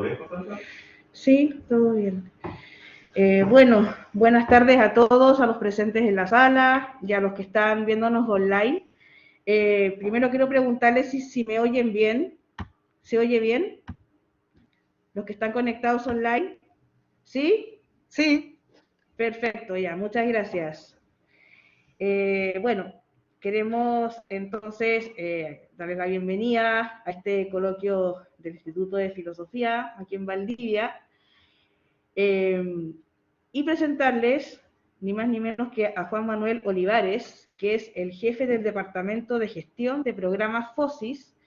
bien, Constanza? Sí, todo bien. Bueno, buenas tardes a todos, a los presentes en la sala y a los que están viéndonos online. Primero quiero preguntarles si me oyen bien. ¿Se oye bien? ¿Los que están conectados online? ¿Sí? Sí. Perfecto, ya, muchas gracias. Bueno, queremos entonces darles la bienvenida a este coloquio del Instituto de Filosofía aquí en Valdivia. Y presentarles ni más ni menos que a Juan Manuel Olivares, que es el jefe del Departamento de Gestión de Programas FOSIS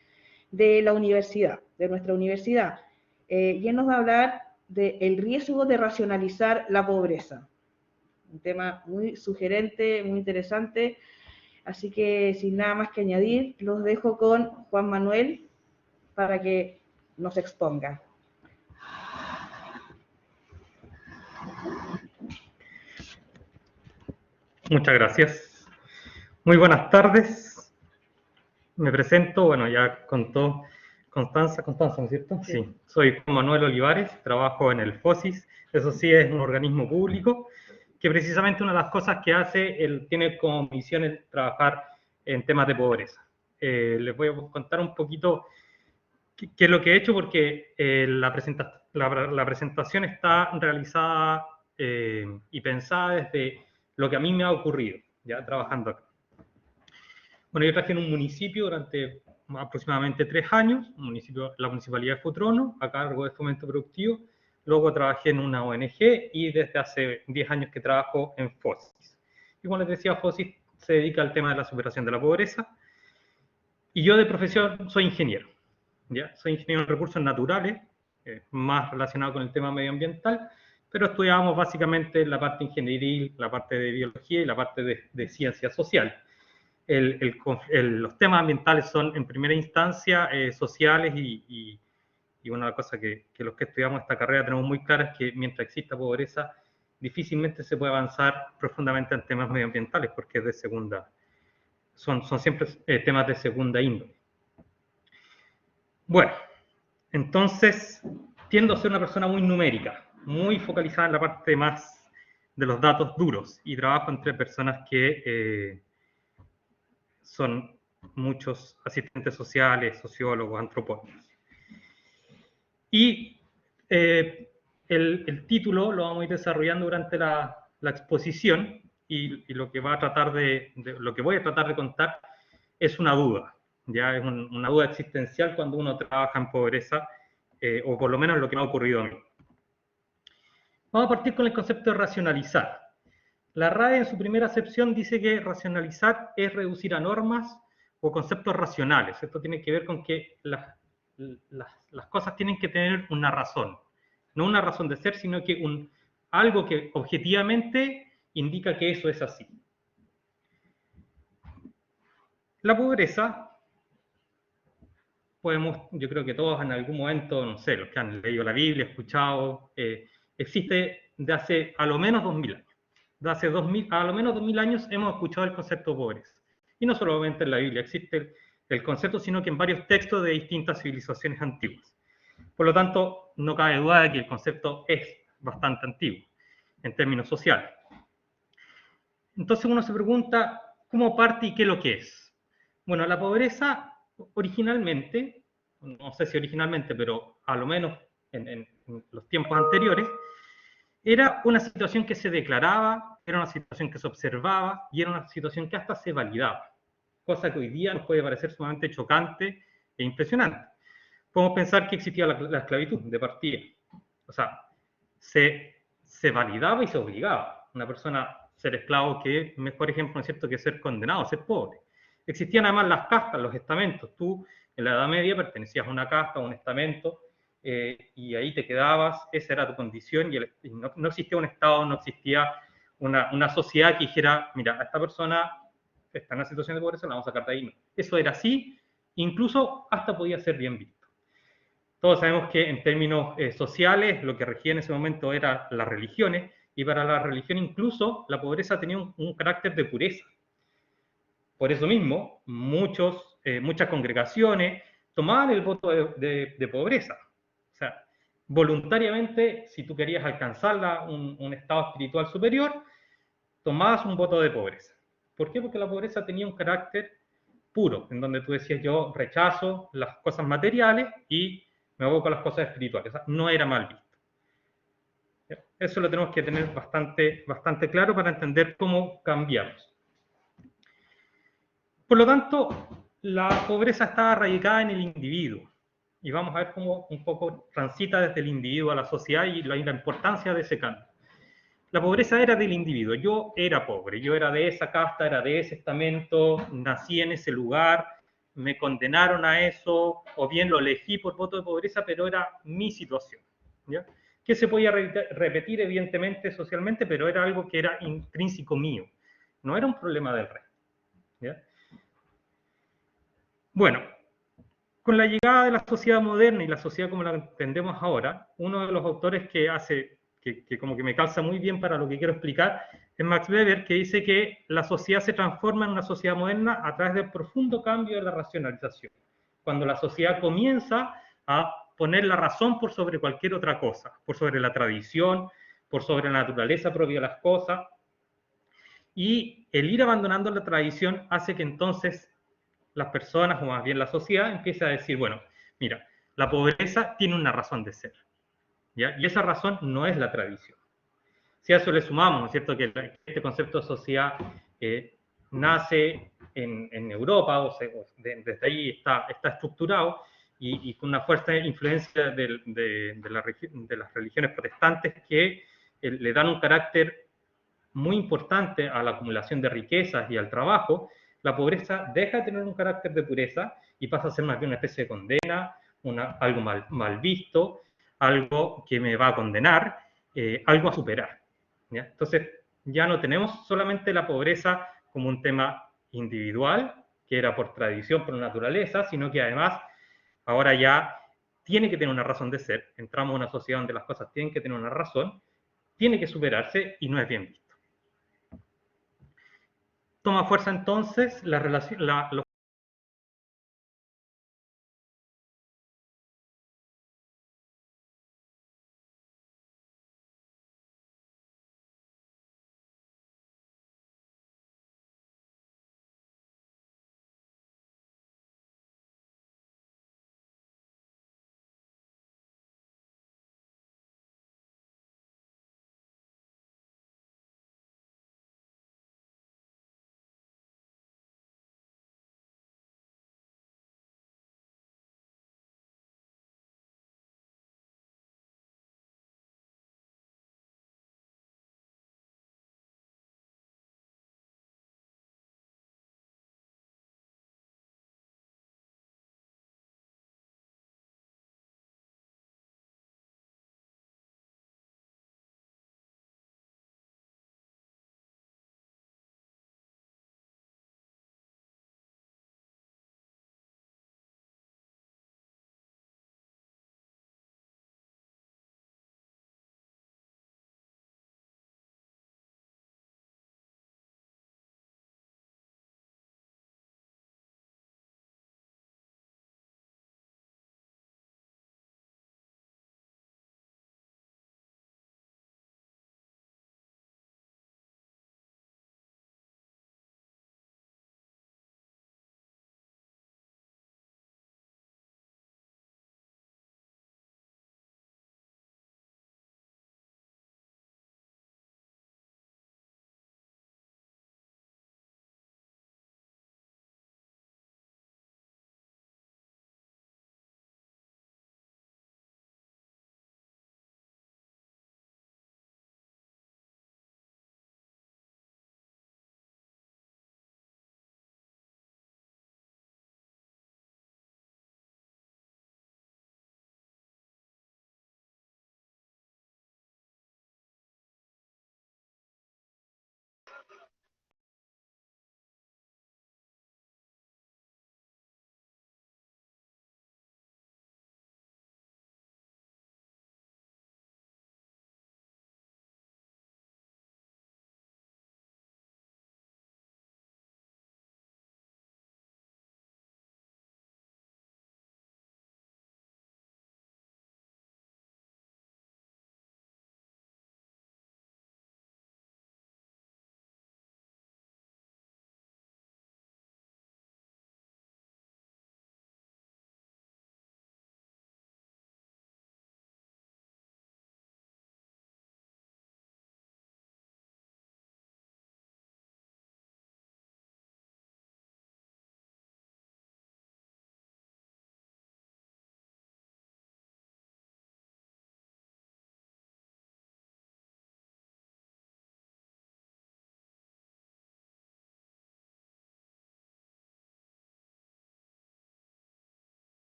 de la universidad, de nuestra universidad. Y él nos va a hablar del riesgo de racionalizar la pobreza. Un tema muy sugerente, muy interesante. Así que sin nada más que añadir, los dejo con Juan Manuel para que nos exponga. Muchas gracias. Muy buenas tardes. Me presento, bueno, ya contó Constanza, ¿no es cierto? Sí. Soy Juan Manuel Olivares, trabajo en el FOSIS. Eso sí, es un organismo público que precisamente una de las cosas que hace, él tiene como misión es trabajar en temas de pobreza. Les voy a contar un poquito qué es lo que he hecho, porque la presentación está realizada y pensada desde lo que a mí me ha ocurrido, ya trabajando acá. Bueno, yo trabajé en un municipio durante aproximadamente 3 años, la municipalidad de Futrono, a cargo de fomento productivo. Luego trabajé en una ONG y desde hace 10 años que trabajo en FOSIS. Y como les decía, FOSIS se dedica al tema de la superación de la pobreza. Y yo de profesión soy ingeniero. ¿Ya? Soy ingeniero en recursos naturales, más relacionado con el tema medioambiental, pero estudiábamos básicamente la parte ingenieril, la parte de biología y la parte de ciencia social. Los temas ambientales son en primera instancia sociales y una cosa que los que estudiamos esta carrera tenemos muy clara es que mientras exista pobreza, difícilmente se puede avanzar profundamente en temas medioambientales porque es de segunda, son siempre temas de segunda índole. Bueno, entonces tiendo a ser una persona muy numérica, muy focalizada en la parte más de los datos duros y trabajo entre personas que son muchos asistentes sociales, sociólogos, antropólogos. Y el título lo vamos a ir desarrollando durante la exposición y lo que lo que voy a tratar de contar es una duda. Ya es una duda existencial cuando uno trabaja en pobreza, o por lo menos lo que me ha ocurrido a mí. Vamos a partir con el concepto de racionalizar. La RAE en su primera acepción dice que racionalizar es reducir a normas o conceptos racionales. Esto tiene que ver con que las cosas tienen que tener una razón. No una razón de ser, sino que algo que objetivamente indica que eso es así. La pobreza, yo creo que todos en algún momento, no sé, los que han leído la Biblia, escuchado, existe de hace a lo menos 2000 años. De hace a lo menos 2000 años hemos escuchado el concepto de pobreza. Y no solamente en la Biblia existe el concepto, sino que en varios textos de distintas civilizaciones antiguas. Por lo tanto, no cabe duda de que el concepto es bastante antiguo en términos sociales. Entonces uno se pregunta, ¿cómo parte y qué es lo que es? Bueno, la pobreza originalmente, no sé si originalmente, pero a lo menos en los tiempos anteriores, era una situación que se declaraba, era una situación que se observaba y era una situación que hasta se validaba, cosa que hoy día nos puede parecer sumamente chocante e impresionante. Podemos pensar que existía la esclavitud de partida, o sea, se validaba y se obligaba. Una persona ser esclavo, que mejor ejemplo, ¿no es cierto?, que ser condenado, ser pobre. Existían además las castas, los estamentos. Tú en la Edad Media pertenecías a una casta, a un estamento, y ahí te quedabas, esa era tu condición, y no existía un Estado, no existía una sociedad que dijera, mira, a esta persona está en una situación de pobreza, la vamos a sacar de ahí. No. Eso era así, incluso hasta podía ser bien visto. Todos sabemos que en términos sociales lo que regía en ese momento eran las religiones, y para la religión incluso la pobreza tenía un carácter de pureza. Por eso mismo, muchas congregaciones tomaban el voto de pobreza. O sea, voluntariamente, si tú querías alcanzar un estado espiritual superior, tomabas un voto de pobreza. ¿Por qué? Porque la pobreza tenía un carácter puro, en donde tú decías, yo rechazo las cosas materiales y me aboco a las cosas espirituales. O sea, no era mal visto. Eso lo tenemos que tener bastante claro para entender cómo cambiamos. Por lo tanto, la pobreza estaba radicada en el individuo. Y vamos a ver cómo un poco transita desde el individuo a la sociedad y la importancia de ese cambio. La pobreza era del individuo. Yo era pobre, yo era de esa casta, era de ese estamento, nací en ese lugar, me condenaron a eso, o bien lo elegí por voto de pobreza, pero era mi situación. ¿Ya? Que se podía repetir evidentemente socialmente, pero era algo que era intrínseco mío. No era un problema del resto. ¿Ya? Bueno, con la llegada de la sociedad moderna y la sociedad como la entendemos ahora, uno de los autores que hace, que como que me calza muy bien para lo que quiero explicar, es Max Weber, que dice que la sociedad se transforma en una sociedad moderna a través del profundo cambio de la racionalización. Cuando la sociedad comienza a poner la razón por sobre cualquier otra cosa, por sobre la tradición, por sobre la naturaleza propia de las cosas, y el ir abandonando la tradición hace que entonces las personas, o más bien la sociedad, empiece a decir, bueno, mira, la pobreza tiene una razón de ser, ¿ya? Y esa razón no es la tradición. Si a eso le sumamos, ¿no es cierto?, que este concepto de sociedad nace en Europa, desde ahí está estructurado, y con una fuerte influencia de las religiones protestantes que le dan un carácter muy importante a la acumulación de riquezas y al trabajo, la pobreza deja de tener un carácter de pureza y pasa a ser más bien una especie de condena, algo mal visto, algo que me va a condenar, algo a superar. ¿Ya? Entonces, ya no tenemos solamente la pobreza como un tema individual, que era por tradición, por naturaleza, sino que además ahora ya tiene que tener una razón de ser. Entramos en una sociedad donde las cosas tienen que tener una razón, tiene que superarse y no es bien visto. Toma fuerza entonces la relación, los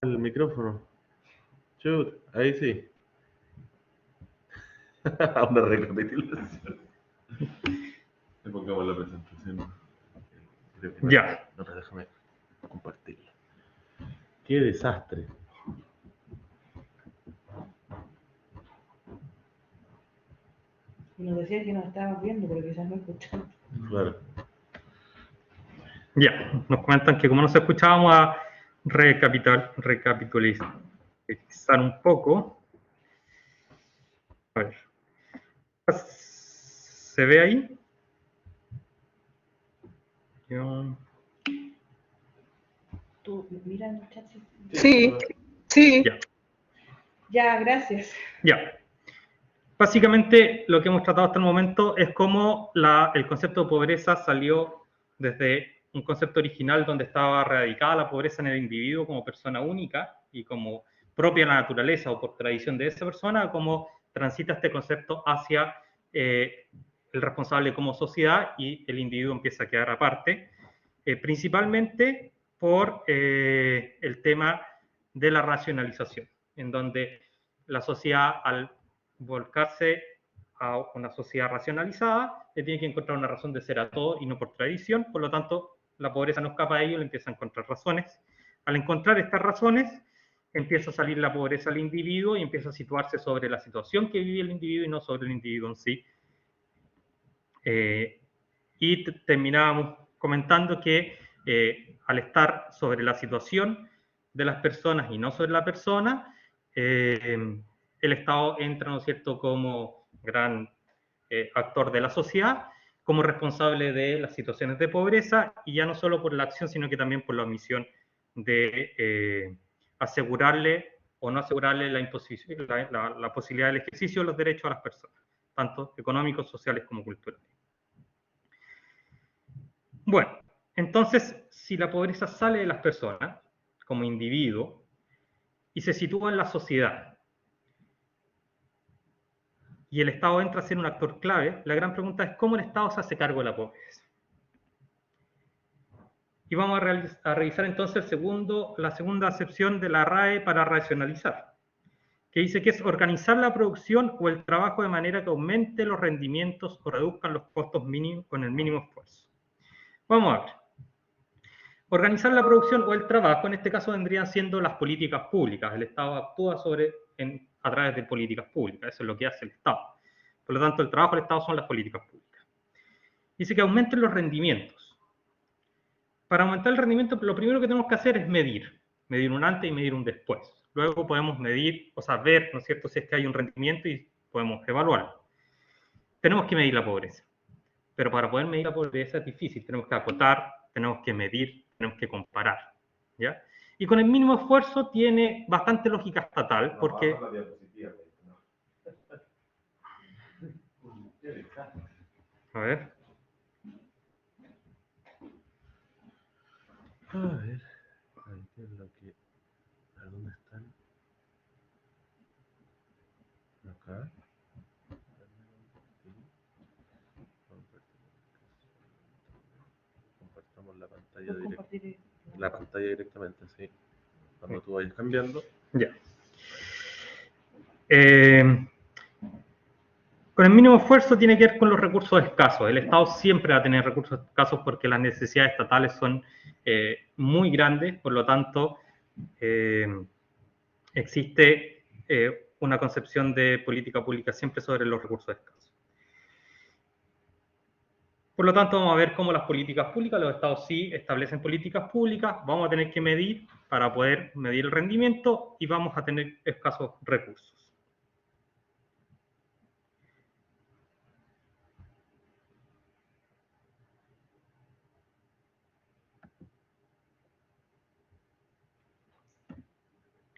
el micrófono. Chut, ahí sí. Una recapitulación. Le pongamos la presentación. Ya. No, déjame compartirla. Qué desastre. Y nos decía que nos estábamos viendo, pero quizás no escuchamos. Claro. Ya, nos comentan que como no se escuchaba, vamos a recapitulizar un poco. A ver. ¿Se ve ahí? Tú, mira en el chat. Sí, sí. Ya. Ya, gracias. Ya. Básicamente, lo que hemos tratado hasta el momento es cómo el concepto de pobreza salió desde un concepto original donde estaba radicada la pobreza en el individuo como persona única y como propia la naturaleza o por tradición de esa persona, cómo transita este concepto hacia el responsable como sociedad y el individuo empieza a quedar aparte, principalmente por el tema de la racionalización, en donde la sociedad al volcarse a una sociedad racionalizada, le tiene que encontrar una razón de ser a todo y no por tradición, por lo tanto, la pobreza no escapa de ello, le empieza a encontrar razones. Al encontrar estas razones, empieza a salir la pobreza al individuo y empieza a situarse sobre la situación que vive el individuo y no sobre el individuo en sí. Y terminábamos comentando que al estar sobre la situación de las personas y no sobre la persona, el Estado entra, ¿no es cierto?, como gran actor de la sociedad, como responsable de las situaciones de pobreza, y ya no solo por la acción, sino que también por la omisión de asegurarle o no asegurarle la posibilidad del ejercicio de los derechos a las personas, tanto económicos, sociales como culturales. Bueno, entonces, si la pobreza sale de las personas como individuo y se sitúa en la sociedad y el Estado entra a ser un actor clave, la gran pregunta es cómo el Estado se hace cargo de la pobreza. Y vamos a revisar entonces la segunda acepción de la RAE para racionalizar, que dice que es organizar la producción o el trabajo de manera que aumente los rendimientos o reduzcan los costos mínimos con el mínimo esfuerzo. Vamos a ver. Organizar la producción o el trabajo, en este caso vendrían siendo las políticas públicas. El Estado actúa a través de políticas públicas, eso es lo que hace el Estado. Por lo tanto, el trabajo del Estado son las políticas públicas. Dice que aumenten los rendimientos. Para aumentar el rendimiento, lo primero que tenemos que hacer es medir un antes y medir un después. Luego podemos medir, o sea, ver, ¿no es cierto?, si es que hay un rendimiento y podemos evaluarlo. Tenemos que medir la pobreza. Pero para poder medir la pobreza es difícil. Tenemos que acotar, tenemos que medir, tenemos que comparar, ¿ya? Y con el mínimo esfuerzo tiene bastante lógica estatal, porque... A ver. A ver, ¿qué es lo que... ¿A dónde están? Acá. Compartamos la pantalla directamente, sí. Cuando tú vayas cambiando. Ya. Con el mínimo esfuerzo tiene que ver con los recursos escasos. El Estado siempre va a tener recursos escasos porque las necesidades estatales son muy grandes, por lo tanto, existe una concepción de política pública siempre sobre los recursos escasos. Por lo tanto, vamos a ver cómo las políticas públicas, los estados sí establecen políticas públicas, vamos a tener que medir para poder medir el rendimiento y vamos a tener escasos recursos.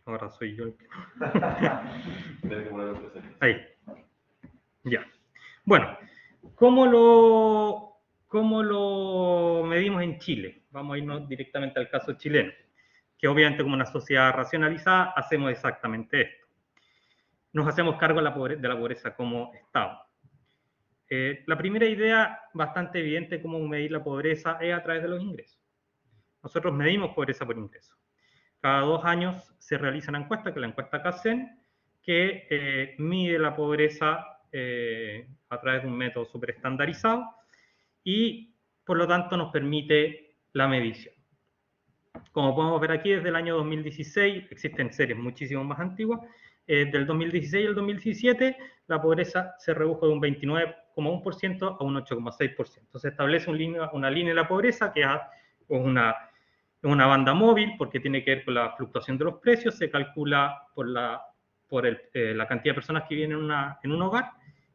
Ahora soy yo el que... Ahí. Ya. Bueno, ¿cómo lo medimos en Chile? Vamos a irnos directamente al caso chileno, que obviamente como una sociedad racionalizada hacemos exactamente esto. Nos hacemos cargo de la pobreza como Estado. La primera idea bastante evidente de cómo medir la pobreza es a través de los ingresos. Nosotros medimos pobreza por ingresos. cada 2 años se realiza una encuesta, que es la encuesta CACEN, que mide la pobreza a través de un método súper estandarizado y, por lo tanto, nos permite la medición. Como podemos ver aquí, desde el año 2016, existen series muchísimo más antiguas, del 2016 al 2017, la pobreza se redujo de un 29,1% a un 8,6%. Se establece una línea de la pobreza que es una banda móvil, porque tiene que ver con la fluctuación de los precios, se calcula por la cantidad de personas que viven en un hogar,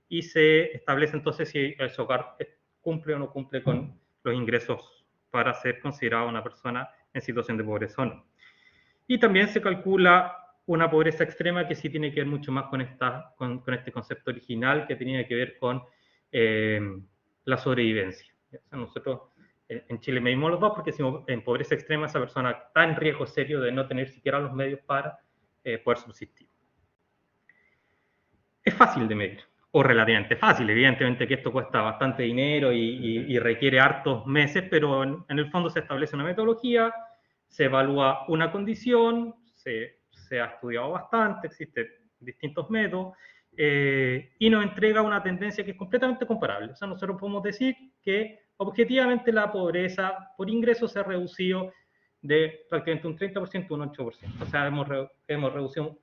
y se establece entonces si ese hogar cumple o no cumple con los ingresos para ser considerado una persona en situación de pobreza o no. Y también se calcula una pobreza extrema, que sí tiene que ver mucho más con este concepto original, que tenía que ver con la sobrevivencia. O sea, nosotros en Chile medimos los dos, porque si en pobreza extrema esa persona está en riesgo serio de no tener siquiera los medios para poder subsistir. Es fácil de medir, o relativamente fácil. Evidentemente que esto cuesta bastante dinero y requiere hartos meses, pero en el fondo se establece una metodología, se evalúa una condición, se ha estudiado bastante, existen distintos métodos, y nos entrega una tendencia que es completamente comparable. O sea, nosotros podemos decir que objetivamente la pobreza por ingreso se ha reducido de prácticamente un 30% a un 8%. O sea, hemos reducido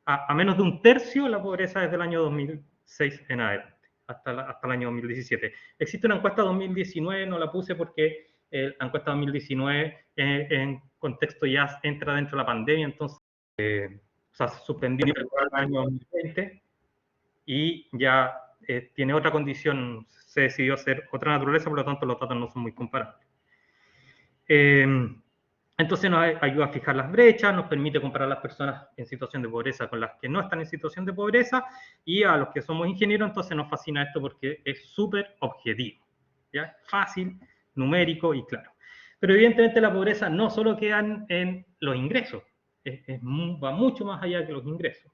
a menos de un tercio la pobreza desde el año 2006 en adelante, hasta el año 2017. Existe una encuesta 2019, no la puse porque la encuesta 2019 en contexto ya entra dentro de la pandemia, entonces se suspendió el año 2020 y ya tiene otra condición, se decidió hacer otra naturaleza, por lo tanto los datos no son muy comparables. Entonces nos ayuda a fijar las brechas, nos permite comparar las personas en situación de pobreza con las que no están en situación de pobreza, y a los que somos ingenieros entonces nos fascina esto porque es súper objetivo, ¿ya? Fácil, numérico y claro. Pero evidentemente la pobreza no solo queda en los ingresos, va mucho más allá que los ingresos.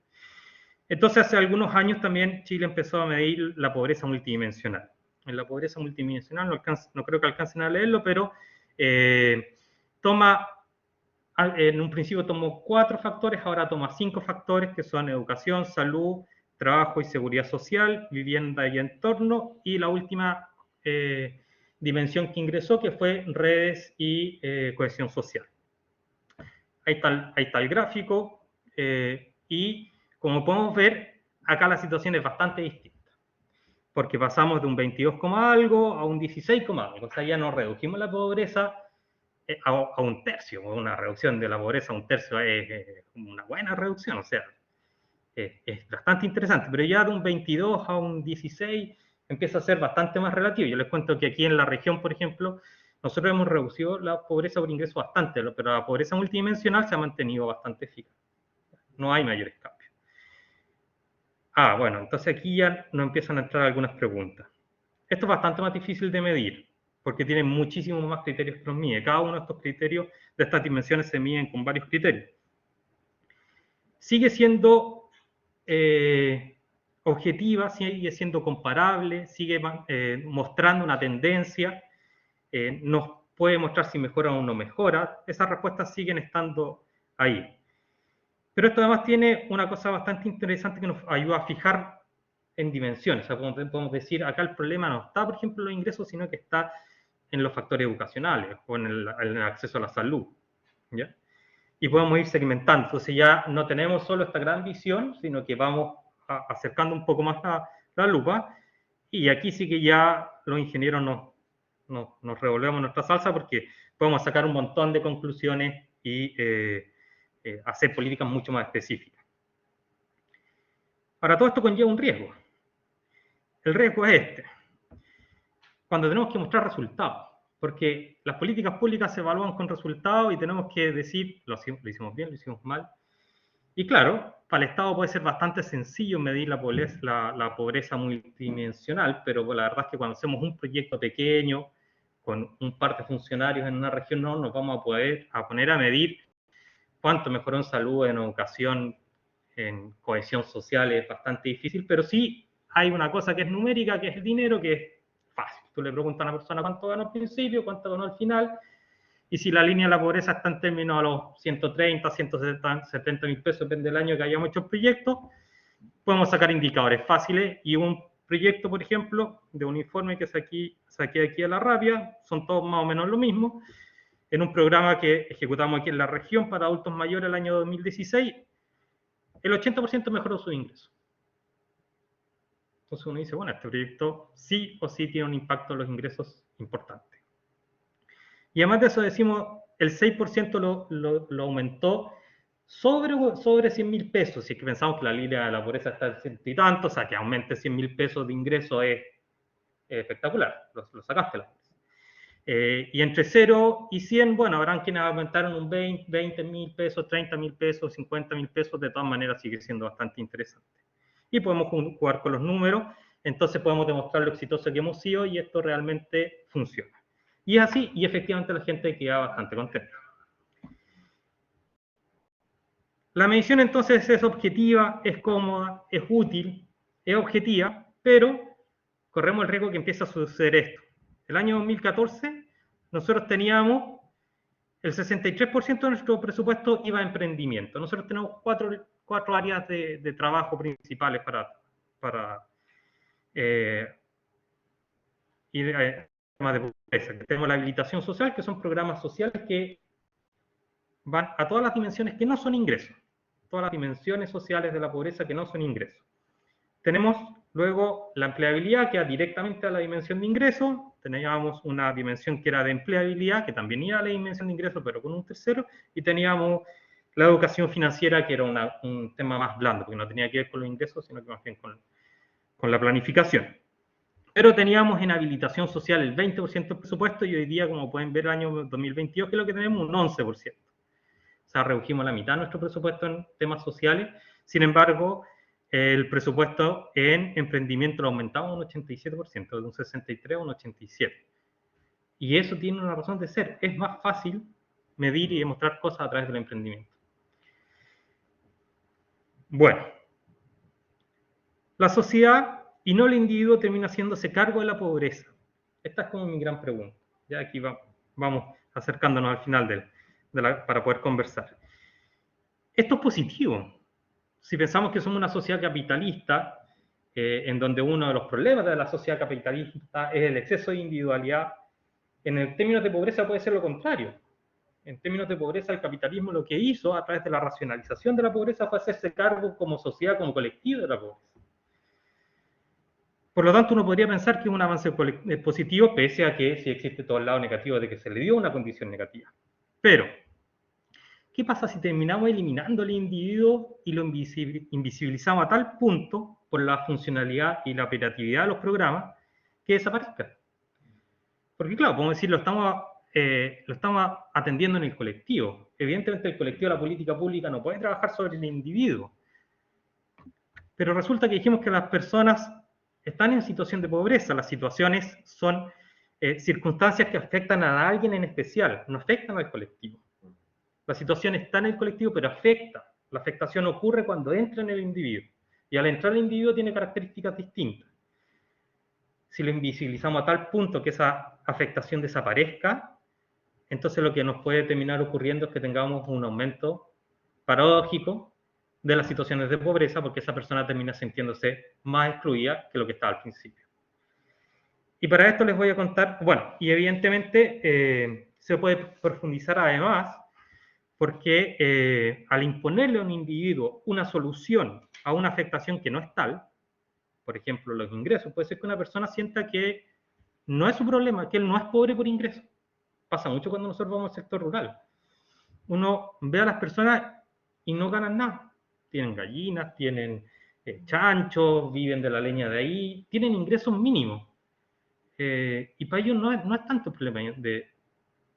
Entonces hace algunos años también Chile empezó a medir la pobreza multidimensional. En la pobreza multidimensional no creo que alcancen a leerlo, pero en un principio tomó 4 factores, ahora toma 5 factores, que son educación, salud, trabajo y seguridad social, vivienda y entorno, y la última dimensión que ingresó, que fue redes y cohesión social. Ahí está el gráfico, y como podemos ver, acá la situación es bastante distinta, porque pasamos de un 22, algo a un 16, algo, o sea, ya nos redujimos la pobreza a un tercio. Una reducción de la pobreza a un tercio es una buena reducción, o sea, es bastante interesante, pero ya de un 22 a un 16 empieza a ser bastante más relativo. Yo les cuento que aquí en la región, por ejemplo, nosotros hemos reducido la pobreza por ingreso bastante, pero la pobreza multidimensional se ha mantenido bastante eficaz. No hay mayores cambios. Bueno, entonces aquí ya nos empiezan a entrar algunas preguntas. Esto es bastante más difícil de medir, porque tiene muchísimos más criterios que los mide. Cada uno de estos criterios, de estas dimensiones, se miden con varios criterios. Sigue siendo objetiva, sigue siendo comparable, sigue mostrando una tendencia, nos puede mostrar si mejora o no mejora. Esas respuestas siguen estando ahí. Pero esto además tiene una cosa bastante interesante que nos ayuda a fijar en dimensiones. O sea, podemos decir, acá el problema no está, por ejemplo, en los ingresos, sino que está en los factores educacionales o en el acceso a la salud, ¿ya? Y podemos ir segmentando. Entonces ya no tenemos solo esta gran visión, sino que vamos acercando un poco más la lupa, y aquí sí que ya los ingenieros nos revolvemos nuestra salsa, porque podemos sacar un montón de conclusiones y hacer políticas mucho más específicas. Ahora, todo esto conlleva un riesgo. El riesgo es este. Cuando tenemos que mostrar resultados, porque las políticas públicas se evalúan con resultados y tenemos que decir, lo hicimos bien, lo hicimos mal. Y claro, para el Estado puede ser bastante sencillo medir la pobreza multidimensional, pero la verdad es que cuando hacemos un proyecto pequeño, con un par de funcionarios en una región, no nos vamos a poner a medir cuánto mejoró en salud, en educación, en cohesión social. Es bastante difícil, pero sí hay una cosa que es numérica, que es el dinero, que es fácil. Tú le preguntas a una persona cuánto ganó al principio, cuánto ganó al final, y si la línea de la pobreza está en términos a los 130, 170 mil pesos, depende del año que hayamos hecho el proyecto, podemos sacar indicadores fáciles, y un proyecto, por ejemplo, de un informe que saqué aquí a la rápida, son todos más o menos lo mismo, en un programa que ejecutamos aquí en la región para adultos mayores el año 2016, el 80% mejoró su ingreso. Entonces uno dice, bueno, este proyecto sí o sí tiene un impacto en los ingresos importante. Y además de eso decimos, el 6% lo aumentó sobre 100 mil pesos. Si es que pensamos que la línea de la pobreza está en 100 y tanto, o sea, que aumente 100 mil pesos de ingreso es espectacular, lo sacaste la pobreza. Y entre 0 y 100, bueno, habrán quienes aumentaron un 20 mil pesos, 30 mil pesos, 50 mil pesos, de todas maneras sigue siendo bastante interesante. Y podemos jugar con los números, entonces podemos demostrar lo exitoso que hemos sido, y esto realmente funciona. Y es así, y efectivamente la gente queda bastante contenta. La medición entonces es objetiva, es cómoda, es útil, es objetiva, pero corremos el riesgo que empiece a suceder esto. El año 2014 nosotros teníamos el 63% de nuestro presupuesto iba a emprendimiento. Nosotros tenemos cuatro áreas de trabajo principales para temas de pobreza. Tenemos la habilitación social, que son programas sociales que van a todas las dimensiones que no son ingresos, todas las dimensiones sociales de la pobreza que no son ingresos. Tenemos luego la empleabilidad, que va directamente a la dimensión de ingresos. Teníamos una dimensión que era de empleabilidad, que también iba a la dimensión de ingresos, pero con un tercero. Y teníamos la educación financiera, que era un tema más blando, porque no tenía que ver con los ingresos, sino que más bien con la planificación. Pero teníamos en habilitación social el 20% del presupuesto, y hoy día, como pueden ver, el año 2022, que es lo que tenemos, un 11%. O sea, redujimos la mitad de nuestro presupuesto en temas sociales. Sin embargo, el presupuesto en emprendimiento lo aumentamos un 87%, de un 63 a un 87. Y eso tiene una razón de ser. Es más fácil medir y demostrar cosas a través del emprendimiento. Bueno, la sociedad y no el individuo termina haciéndose cargo de la pobreza. Esta es como mi gran pregunta. Ya aquí vamos acercándonos al final para poder conversar. Esto es positivo. Si pensamos que somos una sociedad capitalista, en donde uno de los problemas de la sociedad capitalista es el exceso de individualidad, en términos de pobreza puede ser lo contrario. En términos de pobreza, el capitalismo lo que hizo a través de la racionalización de la pobreza fue hacerse cargo como sociedad, como colectivo de la pobreza. Por lo tanto, uno podría pensar que es un avance positivo, pese a que sí existe todo el lado negativo de que se le dio una condición negativa. Pero, ¿qué pasa si terminamos eliminando al individuo y lo invisibilizamos a tal punto por la funcionalidad y la operatividad de los programas que desaparezcan? Porque claro, podemos decir, lo estamos atendiendo en el colectivo. Evidentemente el colectivo de la política pública no puede trabajar sobre el individuo. Pero resulta que dijimos que las personas están en situación de pobreza. Las situaciones son circunstancias que afectan a alguien en especial, no afectan al colectivo. La situación está en el colectivo, pero afecta. La afectación ocurre cuando entra en el individuo. Y al entrar el individuo tiene características distintas. Si lo invisibilizamos a tal punto que esa afectación desaparezca, entonces lo que nos puede terminar ocurriendo es que tengamos un aumento paradójico de las situaciones de pobreza, porque esa persona termina sintiéndose más excluida que lo que estaba al principio. Y para esto les voy a contar, bueno, y evidentemente se puede profundizar además, porque al imponerle a un individuo una solución a una afectación que no es tal, por ejemplo, los ingresos, puede ser que una persona sienta que no es su problema, que él no es pobre por ingresos. Pasa mucho cuando nosotros vamos al sector rural. Uno ve a las personas y no ganan nada. Tienen gallinas, tienen chanchos, viven de la leña de ahí, tienen ingresos mínimos. Y para ellos no es tanto el problema de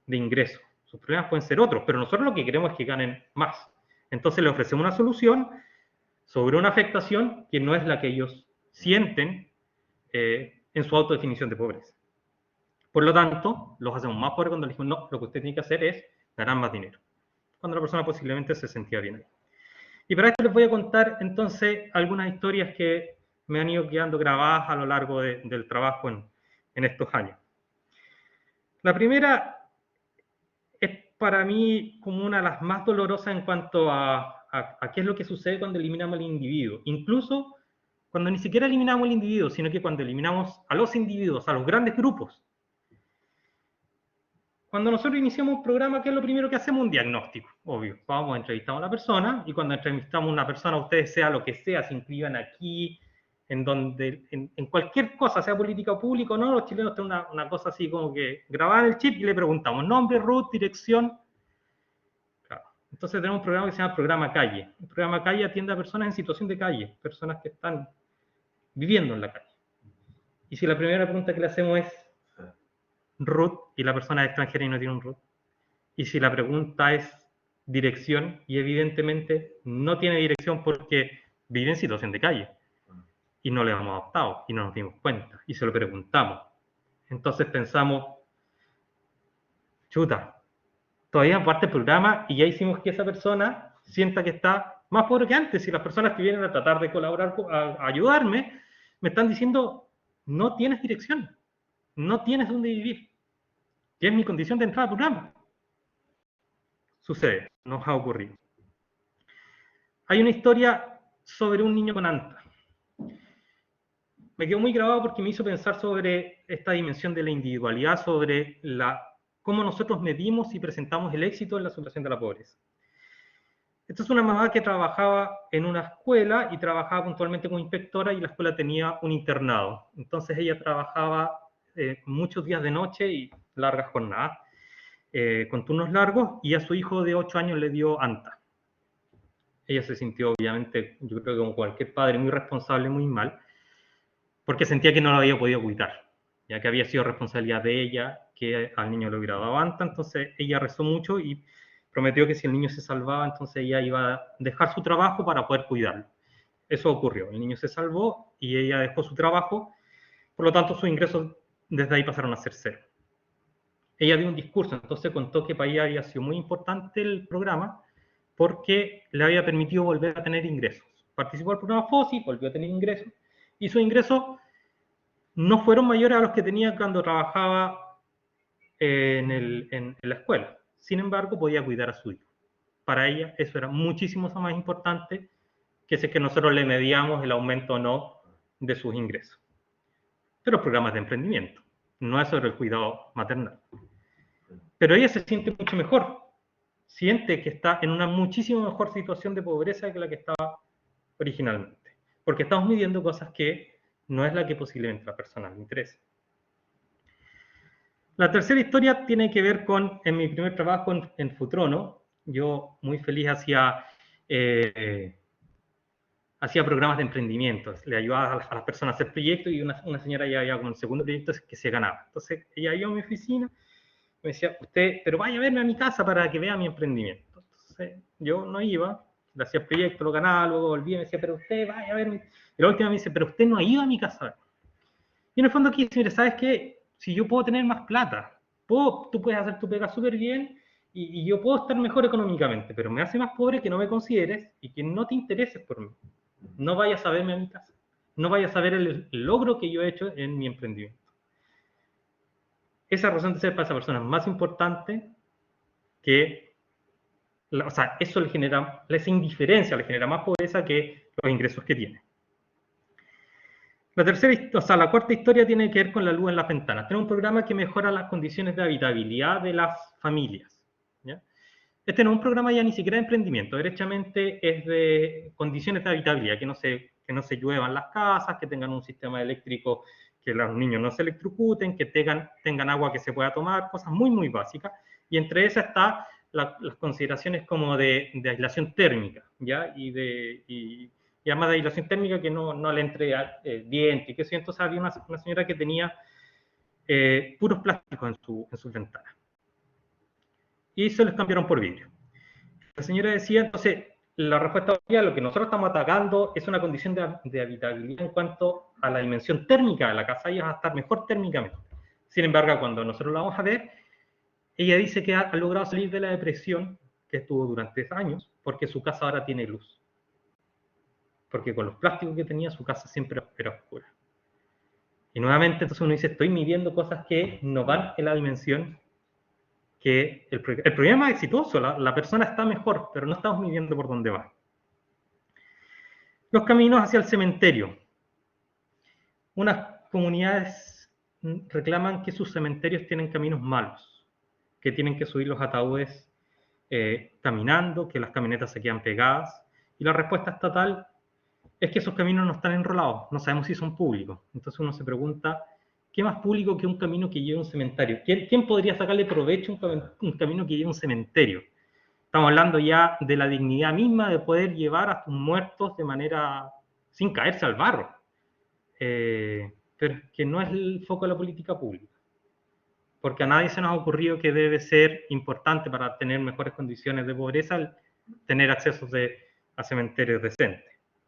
ingresos. Sus problemas pueden ser otros, pero nosotros lo que queremos es que ganen más. Entonces le ofrecemos una solución sobre una afectación que no es la que ellos sienten en su autodefinición de pobreza. Por lo tanto, los hacemos más pobres cuando les decimos, no, lo que usted tiene que hacer es ganar más dinero. Cuando la persona posiblemente se sentía bien ahí. Y para esto les voy a contar entonces algunas historias que me han ido quedando grabadas a lo largo del trabajo en estos años. La primera, esta para mí como una de las más dolorosas en cuanto a qué es lo que sucede cuando eliminamos al individuo. Incluso cuando ni siquiera eliminamos al individuo, sino que cuando eliminamos a los individuos, a los grandes grupos. Cuando nosotros iniciamos un programa, ¿qué es lo primero que hacemos? Un diagnóstico, obvio. Vamos, entrevistamos a la persona, y cuando entrevistamos a una persona, ustedes sea lo que sea, se inscriban aquí, en cualquier cosa, sea política o público, ¿no? Los chilenos tienen una cosa así como que grabar el chip y le preguntamos nombre, root, dirección. Claro. Entonces tenemos un programa que se llama Programa Calle. El Programa Calle atiende a personas en situación de calle, personas que están viviendo en la calle. Y si la primera pregunta que le hacemos es root y la persona es extranjera y no tiene un root, y si la pregunta es dirección y evidentemente no tiene dirección porque vive en situación de calle y no le hemos adoptado y no nos dimos cuenta y se lo preguntamos, entonces pensamos, chuta, todavía parte del programa y ya hicimos que esa persona sienta que está más pobre que antes. Y las personas que vienen a tratar de colaborar, a ayudarme, me están diciendo, no tienes dirección, no tienes dónde vivir, que es mi condición de entrada al programa. Sucede, nos ha ocurrido. Hay una historia sobre un niño con ANTA. Me quedó muy grabado porque me hizo pensar sobre esta dimensión de la individualidad, sobre cómo nosotros medimos y presentamos el éxito en la superación de la pobreza. Esta es una mamá que trabajaba en una escuela y trabajaba puntualmente como inspectora, y la escuela tenía un internado. Entonces ella trabajaba muchos días de noche y largas jornadas, con turnos largos, y a su hijo de 8 años le dio ANTA. Ella se sintió, obviamente, yo creo que como cualquier padre, muy responsable, muy mal, porque sentía que no lo había podido cuidar, ya que había sido responsabilidad de ella que al niño le hubiera dado ANTA. Entonces ella rezó mucho y prometió que si el niño se salvaba, entonces ella iba a dejar su trabajo para poder cuidarlo. Eso ocurrió, el niño se salvó y ella dejó su trabajo, por lo tanto sus ingresos desde ahí pasaron a ser cero. Ella dio un discurso, entonces contó que para ella había sido muy importante el programa porque le había permitido volver a tener ingresos. Participó del programa FOSI, volvió a tener ingresos, y sus ingresos no fueron mayores a los que tenía cuando trabajaba en la escuela. Sin embargo, podía cuidar a su hijo. Para ella eso era muchísimo más importante que si es que nosotros le medíamos el aumento o no de sus ingresos. Pero programas de emprendimiento, no es sobre el cuidado maternal. Pero ella se siente mucho mejor, siente que está en una muchísimo mejor situación de pobreza que la que estaba originalmente, porque estamos midiendo cosas que no es la que posiblemente a la persona le interesa. La tercera historia tiene que ver con, en mi primer trabajo en Futrono, yo muy feliz hacía programas de emprendimiento, le ayudaba a las personas a hacer proyectos, y una señora ya había como el segundo proyecto que se ganaba. Entonces ella iba a mi oficina, me decía, usted, pero vaya a verme a mi casa para que vea mi emprendimiento. Entonces yo no iba, le hacía el proyecto, lo ganaba, luego volvía y me decía, pero usted vaya a verme. Y la última me dice, pero usted no ha ido a mi casa. Y en el fondo aquí dice, mire, ¿sabes qué? Si yo puedo tener más plata, tú puedes hacer tu pega súper bien, y yo puedo estar mejor económicamente, pero me hace más pobre que no me consideres y que no te intereses por mí. No vayas a verme a mi casa. No vayas a ver el logro que yo he hecho en mi emprendimiento. Esa razón de ser para esa persona es más importante que, o sea, eso le genera, esa indiferencia le genera más pobreza que los ingresos que tiene. La cuarta historia tiene que ver con la luz en las ventanas. Tenemos un programa que mejora las condiciones de habitabilidad de las familias, ¿ya? Este no es un programa ya ni siquiera de emprendimiento, derechamente es de condiciones de habitabilidad, que no se lluevan las casas, que tengan un sistema eléctrico, que los niños no se electrocuten, que tengan agua que se pueda tomar, cosas muy, muy básicas. Y entre esas está las consideraciones como de aislación térmica, ¿ya? Y además de aislación térmica, que no le entre dientes, y que eso. Entonces había una señora que tenía puros plásticos en sus ventanas. Y se los cambiaron por vidrio. La señora decía, entonces, la respuesta a lo que nosotros estamos atacando es una condición de habitabilidad en cuanto a la dimensión térmica de la casa, y va a estar mejor térmicamente. Sin embargo, cuando nosotros la vamos a ver, ella dice que ha logrado salir de la depresión que estuvo durante años, porque su casa ahora tiene luz. Porque con los plásticos que tenía, su casa siempre era oscura. Y nuevamente, entonces uno dice, estoy midiendo cosas que no van en la dimensión que el problema es exitoso, la persona está mejor, pero no estamos midiendo por dónde va. Los caminos hacia el cementerio. Unas comunidades reclaman que sus cementerios tienen caminos malos, que tienen que subir los ataúdes caminando, que las camionetas se quedan pegadas, y la respuesta estatal es que esos caminos no están enrolados, no sabemos si son públicos. Entonces uno se pregunta, ¿qué más público que un camino que lleva a un cementerio? ¿Quién podría sacarle provecho a un camino que lleva a un cementerio? Estamos hablando ya de la dignidad misma de poder llevar a tus muertos de manera sin caerse al barro. Pero que no es el foco de la política pública. Porque a nadie se nos ha ocurrido que debe ser importante para tener mejores condiciones de pobreza el tener acceso a cementerios decentes.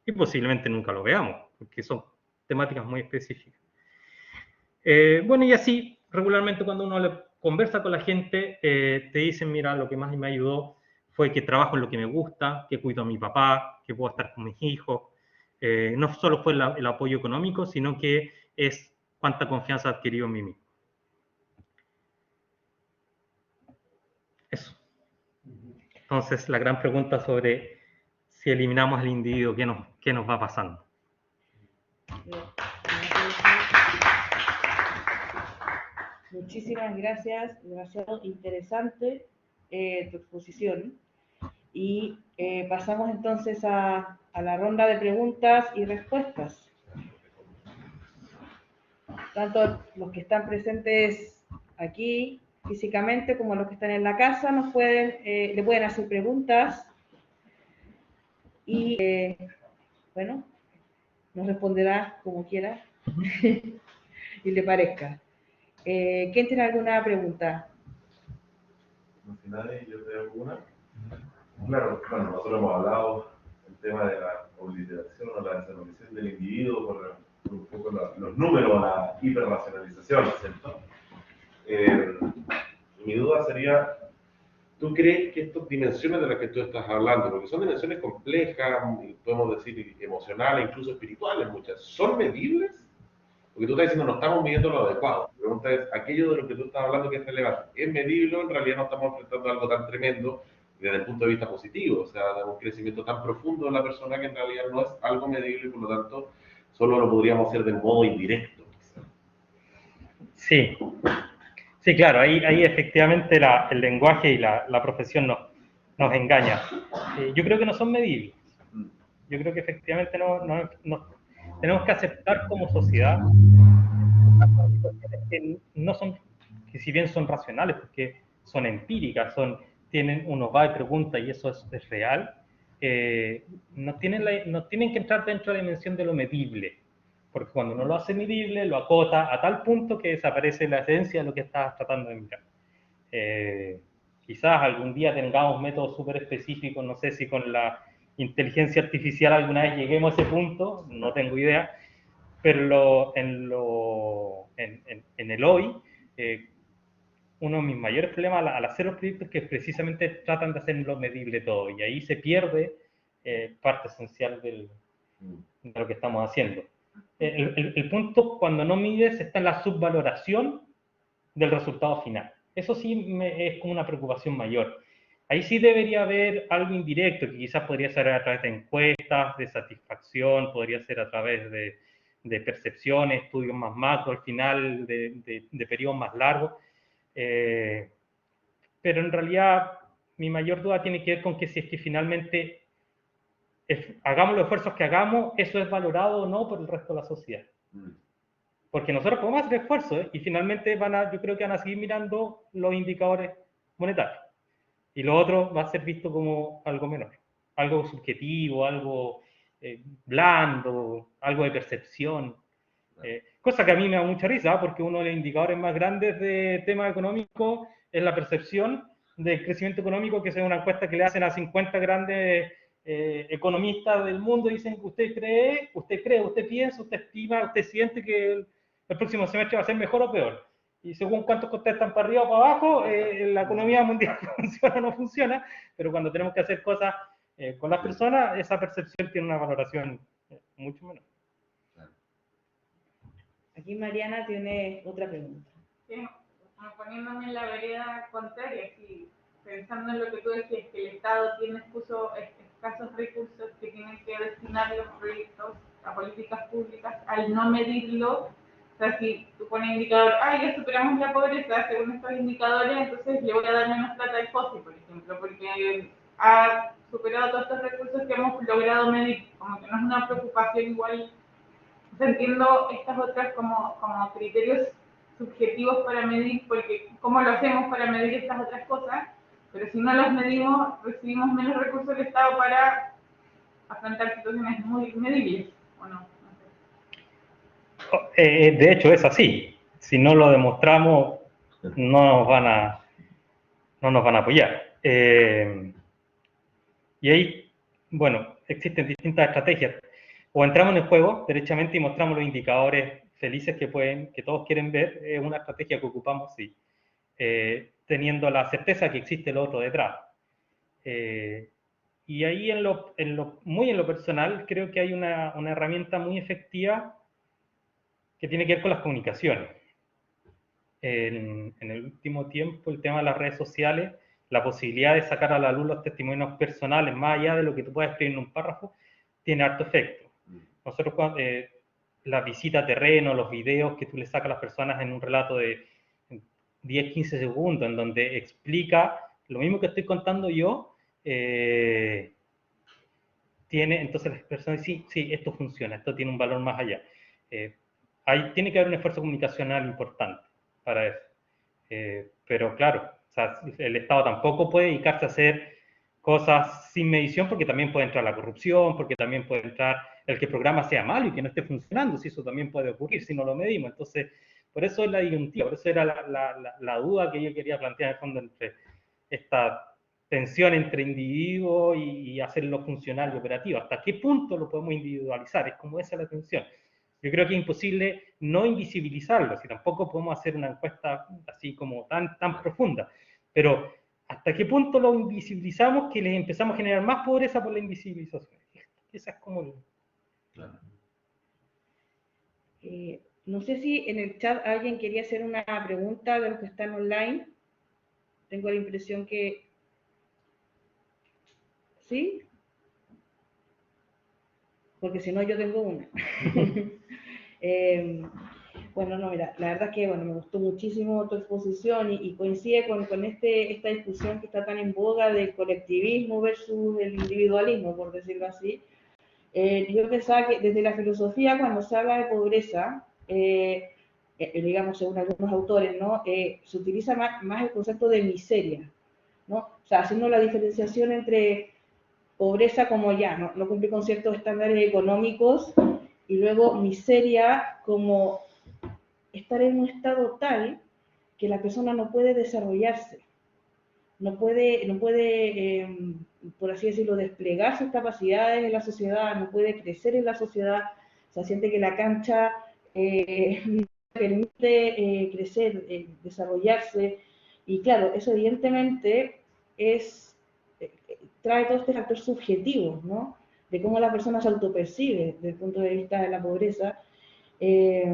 Y posiblemente nunca lo veamos, porque son temáticas muy específicas. Bueno, y así, regularmente cuando uno le conversa con la gente, te dicen, mira, lo que más me ayudó fue que trabajo en lo que me gusta, que cuido a mi papá, que puedo estar con mis hijos. No solo fue el apoyo económico, sino que es cuánta confianza he adquirido en mí mismo. Eso. Entonces, la gran pregunta sobre si eliminamos al individuo, ¿qué nos va pasando? Muchísimas gracias, demasiado interesante tu exposición. Y pasamos entonces a la ronda de preguntas y respuestas. Tanto los que están presentes aquí físicamente como los que están en la casa le pueden hacer preguntas y bueno, nos responderá como quiera y le parezca. ¿Quién tiene alguna pregunta? No sé, nadie, yo te hago una. Claro, bueno, nosotros hemos hablado del tema de la obliteración o la desvalorización del individuo por un poco los números, la hiperracionalización, ¿cierto? Mi duda sería, ¿tú crees que estas dimensiones de las que tú estás hablando, porque son dimensiones complejas, podemos decir emocionales, incluso espirituales muchas, son medibles? Porque tú estás diciendo, no estamos midiendo lo adecuado. La pregunta es, aquello de lo que tú estás hablando que es relevante, ¿es medible o en realidad no estamos enfrentando algo tan tremendo desde el punto de vista positivo? O sea, de un crecimiento tan profundo de la persona que en realidad no es algo medible y por lo tanto solo lo podríamos hacer de modo indirecto. Sí, sí, claro, ahí efectivamente el lenguaje y la profesión nos engañan. Yo creo que no son medibles. Yo creo que efectivamente no tenemos que aceptar como sociedad que si bien son racionales, porque son empíricas, uno va y pregunta y eso es real, no tienen que entrar dentro de la dimensión de lo medible, porque cuando uno lo hace medible, lo acota a tal punto que desaparece la esencia de lo que estás tratando de mirar. Quizás algún día tengamos métodos súper específicos, no sé si con la inteligencia artificial alguna vez lleguemos a ese punto, no tengo idea, pero en el hoy, uno de mis mayores problemas al hacer los proyectos es que precisamente tratan de hacerlo medible todo, y ahí se pierde parte esencial de lo que estamos haciendo. El punto cuando no mides está en la subvaloración del resultado final. Eso sí es como una preocupación mayor. Ahí sí debería haber algo indirecto, que quizás podría ser a través de encuestas, de satisfacción, podría ser a través de percepciones, estudios más macro, al final de periodos más largos. Pero en realidad mi mayor duda tiene que ver con que si es que finalmente hagamos los esfuerzos que hagamos, eso es valorado o no por el resto de la sociedad. Porque nosotros podemos hacer esfuerzos y finalmente yo creo que van a seguir mirando los indicadores monetarios. Y lo otro va a ser visto como algo menor, algo subjetivo, algo blando, algo de percepción. Cosa que a mí me da mucha risa, porque uno de los indicadores más grandes de tema económico es la percepción del crecimiento económico, que es una encuesta que le hacen a 50 grandes economistas del mundo y dicen que usted cree, usted piensa, usted estima, usted siente que el próximo semestre va a ser mejor o peor. Y según cuántos contestan para arriba o para abajo, la economía mundial funciona o no funciona, pero cuando tenemos que hacer cosas con las personas, esa percepción tiene una valoración mucho menor. Aquí Mariana tiene otra pregunta. poniéndome en la vereda contraria, sí, pensando en lo que tú decías, que el Estado tiene escasos recursos que tienen que destinar los proyectos a políticas públicas, al no medirlo, o sea, si tú pones indicador, ya superamos la pobreza según estos indicadores, entonces le voy a dar menos plata al FOSI, por ejemplo, porque ha superado todos estos recursos que hemos logrado medir, como que no es una preocupación igual. Entiendo estas otras como criterios subjetivos para medir, porque cómo lo hacemos para medir estas otras cosas, pero si no las medimos, recibimos menos recursos del Estado para afrontar situaciones muy medibles, ¿o no? De hecho, es así. Si no lo demostramos, no nos van a apoyar. Y ahí, bueno, existen distintas estrategias. O entramos en el juego derechamente y mostramos los indicadores felices que todos quieren ver. Es una estrategia que ocupamos, sí, teniendo la certeza que existe lo otro detrás. Y ahí muy en lo personal, creo que hay una herramienta muy efectiva que tiene que ver con las comunicaciones. En el último tiempo, el tema de las redes sociales, la posibilidad de sacar a la luz los testimonios personales, más allá de lo que tú puedas escribir en un párrafo, tiene harto efecto. Nosotros, la visita a terreno, los videos que tú le sacas a las personas en un relato de 10, 15 segundos, en donde explica lo mismo que estoy contando yo, entonces las personas dicen, sí, esto funciona, esto tiene un valor más allá. Tiene que haber un esfuerzo comunicacional importante para eso. Pero claro, o sea, el Estado tampoco puede dedicarse a hacer cosas sin medición, porque también puede entrar la corrupción, porque también puede entrar el que el programa sea malo y que no esté funcionando, si eso también puede ocurrir si no lo medimos. Entonces, por eso es la disyuntiva, por eso era la duda que yo quería plantear en el fondo entre esta tensión entre individuo y hacerlo funcional y operativo. ¿Hasta qué punto lo podemos individualizar? Es como esa la tensión. Yo creo que es imposible no invisibilizarlo, si tampoco podemos hacer una encuesta así como tan profunda, pero ¿hasta qué punto lo invisibilizamos que les empezamos a generar más pobreza por la invisibilización? Esa es como... Claro. No sé si en el chat alguien quería hacer una pregunta de los que están online. Tengo la impresión que... ¿Sí? Porque si no, yo tengo una. Bueno, no, mira, la verdad es que bueno, me gustó muchísimo tu exposición y coincide con esta discusión que está tan en boga del colectivismo versus el individualismo, por decirlo así. Yo pensaba que desde la filosofía, cuando se habla de pobreza, digamos, según algunos autores, ¿no? Se utiliza más el concepto de miseria, ¿no? O sea, haciendo la diferenciación entre pobreza como ya, no cumplir con ciertos estándares económicos, y luego miseria como estar en un estado tal que la persona no puede desarrollarse, no puede por así decirlo, desplegar sus capacidades en la sociedad, no puede crecer en la sociedad, se siente que la cancha no permite crecer, desarrollarse, y claro, eso evidentemente trae todo este factor subjetivo, ¿no? De cómo la persona se autopercibe desde el punto de vista de la pobreza. Y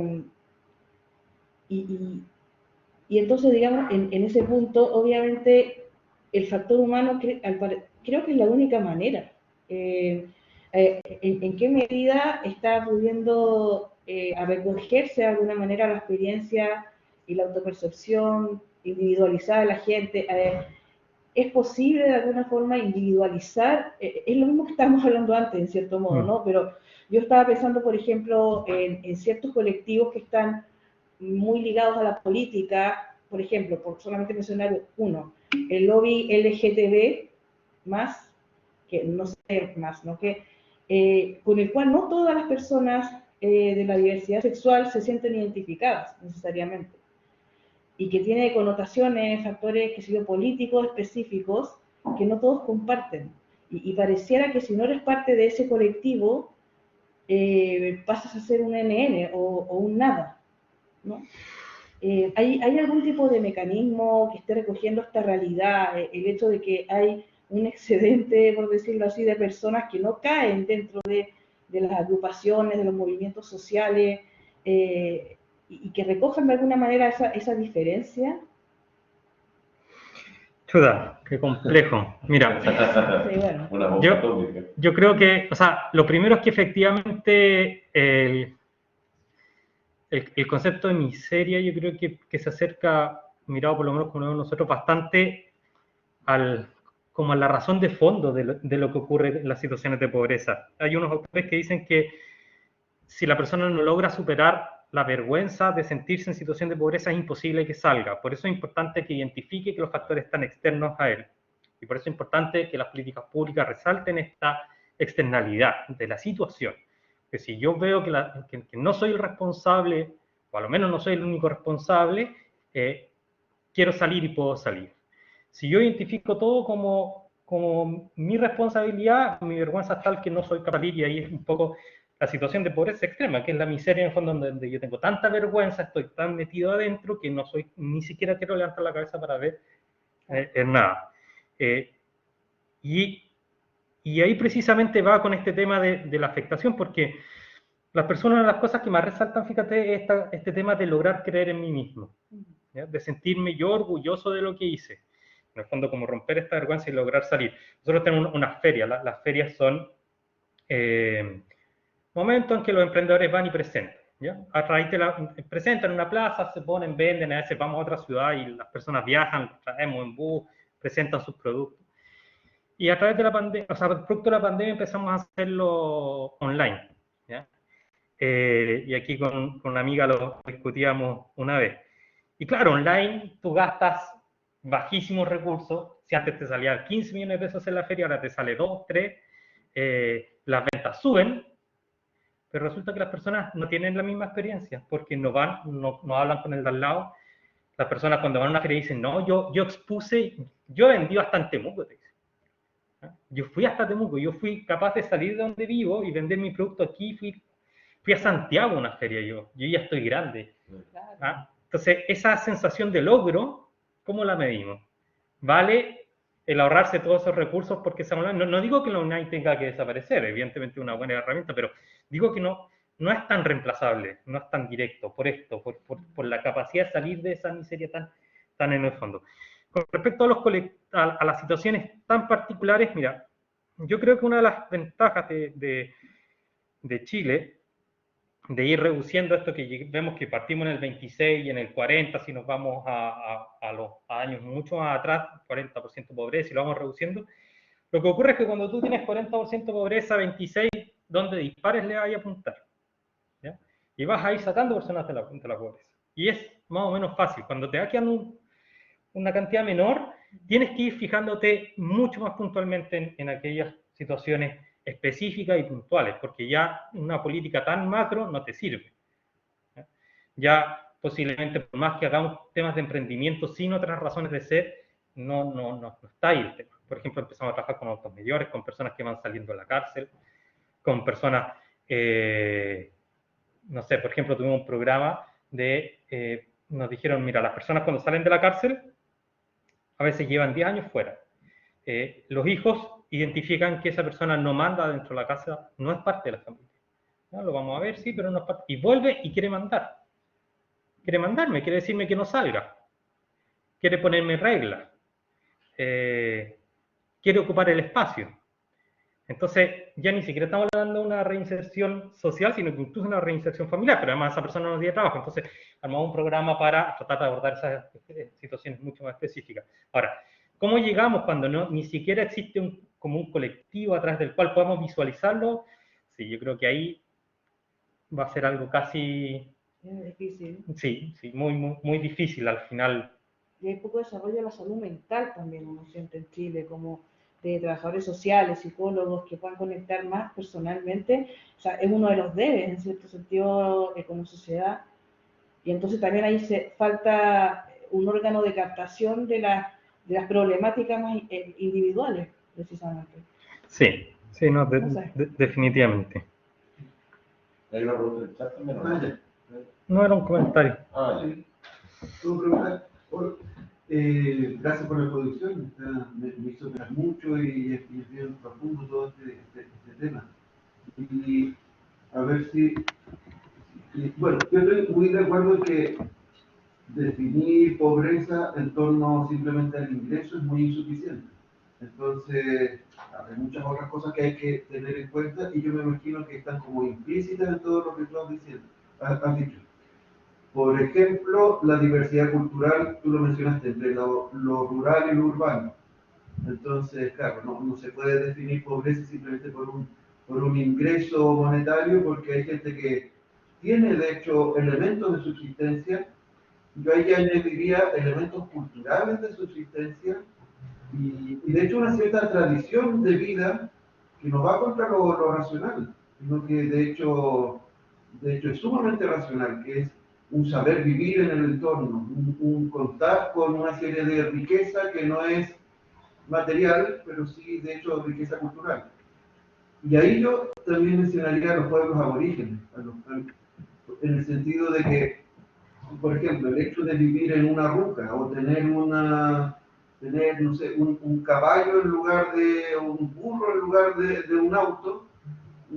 entonces, digamos, en ese punto, obviamente, el factor humano creo que es la única manera. ¿En qué medida está pudiendo recogerse de alguna manera la experiencia y la autopercepción individualizada de la gente? ¿Es posible de alguna forma individualizar? Es lo mismo que estábamos hablando antes, en cierto modo, ¿no? Pero yo estaba pensando, por ejemplo, en ciertos colectivos que están muy ligados a la política, por ejemplo, por solamente mencionar uno, el lobby LGTB más, que no sé más, ¿no? Con el cual no todas las personas de la diversidad sexual se sienten identificadas necesariamente, y que tiene connotaciones, factores, qué sé yo, políticos específicos que no todos comparten. Y pareciera que si no eres parte de ese colectivo, pasas a ser un NN o un nada, ¿no? ¿Hay algún tipo de mecanismo que esté recogiendo esta realidad? El hecho de que hay un excedente, por decirlo así, de personas que no caen dentro de las agrupaciones, de los movimientos sociales, y que recojan de alguna manera esa diferencia. Chuta, qué complejo. Mira, Sí, bueno. Una bomba Yo- atómica. yo creo que, o sea, lo primero es que efectivamente el concepto de miseria yo creo que se acerca, mirado por lo menos como lo vemos nosotros, bastante como a la razón de fondo de lo que ocurre en las situaciones de pobreza. Hay unos autores que dicen que si la persona no logra superar la vergüenza de sentirse en situación de pobreza, es imposible que salga. Por eso es importante que identifique que los factores están externos a él. Y por eso es importante que las políticas públicas resalten esta externalidad de la situación. Que si yo veo que no soy el responsable, o a lo menos no soy el único responsable, quiero salir y puedo salir. Si yo identifico todo como mi responsabilidad, mi vergüenza es tal que no soy capaz de salir, y ahí es un poco la situación de pobreza extrema, que es la miseria en el fondo donde yo tengo tanta vergüenza, estoy tan metido adentro que no soy, ni siquiera quiero levantar la cabeza para ver nada. Y ahí precisamente va con este tema de la afectación, porque las personas, una de las cosas que más resaltan, fíjate, es este tema de lograr creer en mí mismo, ¿ya? De sentirme yo orgulloso de lo que hice. En el fondo, como romper esta vergüenza y lograr salir. Nosotros tenemos unas ferias, las ferias son momentos en que los emprendedores van y presentan, ¿ya? A raíz de presentan en una plaza, se ponen, venden, a veces vamos a otra ciudad y las personas viajan, los traemos en bus, presentan sus productos. Y a través de la pandemia, o sea, producto de la pandemia empezamos a hacerlo online, ¿ya? Y aquí con una amiga lo discutíamos una vez. Y claro, online tú gastas bajísimos recursos. Si antes te salía 15 millones de pesos en la feria, ahora te sale 2, 3. Las ventas suben, pero resulta que las personas no tienen la misma experiencia, porque no hablan con el de al lado. Las personas cuando van a una feria dicen, no, yo expuse, yo vendí bastante Temuco, te dicen. Yo fui hasta Temuco, yo fui capaz de salir de donde vivo y vender mi producto aquí, fui a Santiago a una feria, yo ya estoy grande. Claro. Entonces, esa sensación de logro, ¿cómo la medimos? ¿Vale el ahorrarse todos esos recursos porque se online? No digo que la online tenga que desaparecer, evidentemente es una buena herramienta, pero digo que no es tan reemplazable, no es tan directo, por esto, por la capacidad de salir de esa miseria tan en el fondo. Con respecto a las situaciones tan particulares, mira, yo creo que una de las ventajas de Chile, de ir reduciendo esto que vemos que partimos en el 26 y en el 40, si nos vamos a los años mucho más atrás, 40% pobreza, y lo vamos reduciendo, lo que ocurre es que cuando tú tienes 40% pobreza, 26, donde dispares le vas a apuntar, ¿ya? Y vas a ir sacando personas de la pobreza. Y es más o menos fácil. Cuando te va quedando una cantidad menor, tienes que ir fijándote mucho más puntualmente en aquellas situaciones específicas y puntuales, porque ya una política tan macro no te sirve. Ya posiblemente, por más que hagamos temas de emprendimiento sin otras razones de ser, no está ahí el tema. Por ejemplo, empezamos a trabajar con adultos mayores, con personas que van saliendo de la cárcel, con personas, no sé, por ejemplo, tuvimos un programa nos dijeron, mira, las personas cuando salen de la cárcel, a veces llevan 10 años fuera. Los hijos identifican que esa persona no manda dentro de la casa, no es parte de la familia. ¿No? Lo vamos a ver, sí, pero no es parte. Y vuelve y quiere mandar. Quiere mandarme, quiere decirme que no salga. Quiere ponerme reglas. Quiere ocupar el espacio. Entonces, ya ni siquiera estamos hablando de una reinserción social, sino que incluso una reinserción familiar, pero además esa persona no tiene trabajo. Entonces, armamos un programa para tratar de abordar esas situaciones mucho más específicas. Ahora, ¿cómo llegamos cuando ni siquiera existe como un colectivo atrás del cual podamos visualizarlo? Sí, yo creo que ahí va a ser algo casi... Es difícil. Sí, muy difícil al final. Y hay poco desarrollo de la salud mental también, uno siente en Chile, como de trabajadores sociales, psicólogos que puedan conectar más personalmente. O sea, es uno de los debes, en cierto sentido, como sociedad. Y entonces también ahí falta un órgano de captación de las problemáticas más individuales, precisamente. Sí, no sé. Definitivamente. Hay una pregunta en el chat también. No era un comentario. Sí. ¿Puedo preguntar? Gracias por la introducción, me hizo pensar mucho y es bien profundo todo este tema. Y a ver si... bueno, yo estoy muy de acuerdo en que definir pobreza en torno simplemente al ingreso es muy insuficiente. Entonces, hay muchas otras cosas que hay que tener en cuenta y yo me imagino que están como implícitas en todo lo que tú has dicho. Por ejemplo, la diversidad cultural, tú lo mencionaste, entre lo rural y lo urbano. Entonces, claro, no se puede definir pobreza simplemente por un ingreso monetario, porque hay gente que tiene, de hecho, elementos de subsistencia. Yo ahí añadiría elementos culturales de subsistencia y de hecho una cierta tradición de vida que no va contra lo racional, sino que de hecho es sumamente racional, que es un saber vivir en el entorno, un contar con una serie de riqueza que no es material, pero sí de hecho riqueza cultural. Y ahí yo también mencionaría a los pueblos aborígenes, en el sentido de que, por ejemplo, el hecho de vivir en una ruca o tener no sé, un caballo en lugar de un burro en lugar de un auto,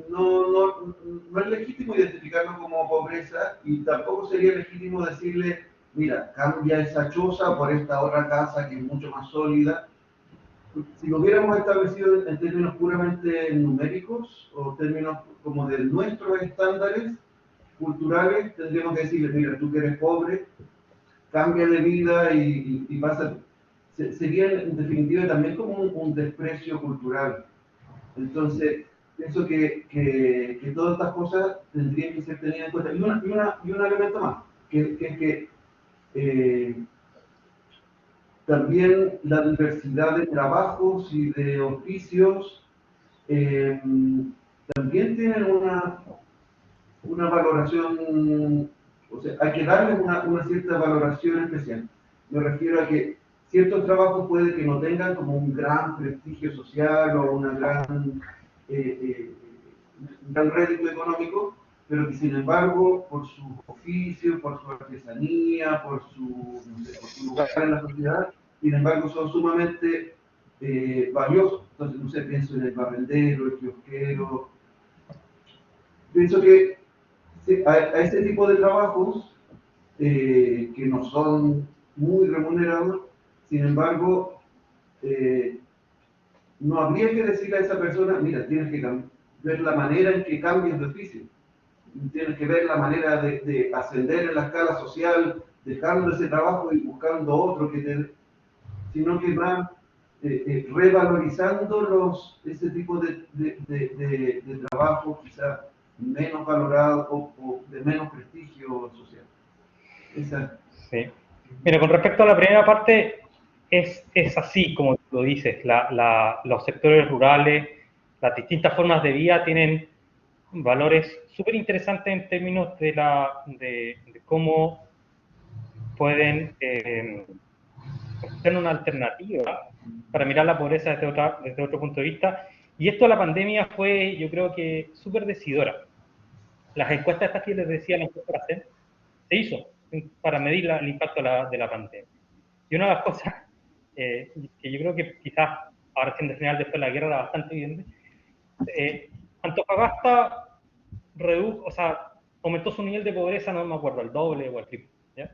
no es legítimo identificarlo como pobreza y tampoco sería legítimo decirle, mira, cambia esa choza por esta otra casa que es mucho más sólida. Si lo hubiéramos establecido en términos puramente numéricos o términos como de nuestros estándares culturales, tendríamos que decirle, mira, tú que eres pobre, cambia de vida y pasa. Sería en definitiva también como un desprecio cultural. Entonces, pienso que todas estas cosas tendrían que ser tenidas en cuenta. Y un elemento más, que es que también la diversidad de trabajos y de oficios también tienen una valoración, o sea, hay que darle una cierta valoración especial. Me refiero a que ciertos trabajos puede que no tengan como un gran prestigio social o un gran rédito económico, pero que sin embargo, por su oficio, por su artesanía, por su lugar en la sociedad, sin embargo son sumamente valiosos. Entonces, no sé, pienso en el barrendero, el kiosquero. Pienso que a ese tipo de trabajos que no son muy remunerados, sin embargo, no habría que decirle a esa persona, mira, tienes que ver la manera en que cambies de oficio, tienes que ver la manera de ascender en la escala social, dejando ese trabajo y buscando otro sino que va revalorizando ese tipo de trabajo quizás menos valorado o de menos prestigio social. Sí. Mira, con respecto a la primera parte, es así como lo dices, los sectores rurales, las distintas formas de vida tienen valores súper interesantes en términos de cómo pueden ser una alternativa para mirar la pobreza desde otro punto de vista. Y esto de la pandemia fue, yo creo que, súper decidora. Las encuestas estas que les decía, la encuesta se hizo para medir el impacto de la pandemia. Y una de las cosas que yo creo que quizás, ahora siendo final después de la guerra, era bastante evidente, Antofagasta aumentó su nivel de pobreza, no me acuerdo, el doble o el triple. ¿Ya?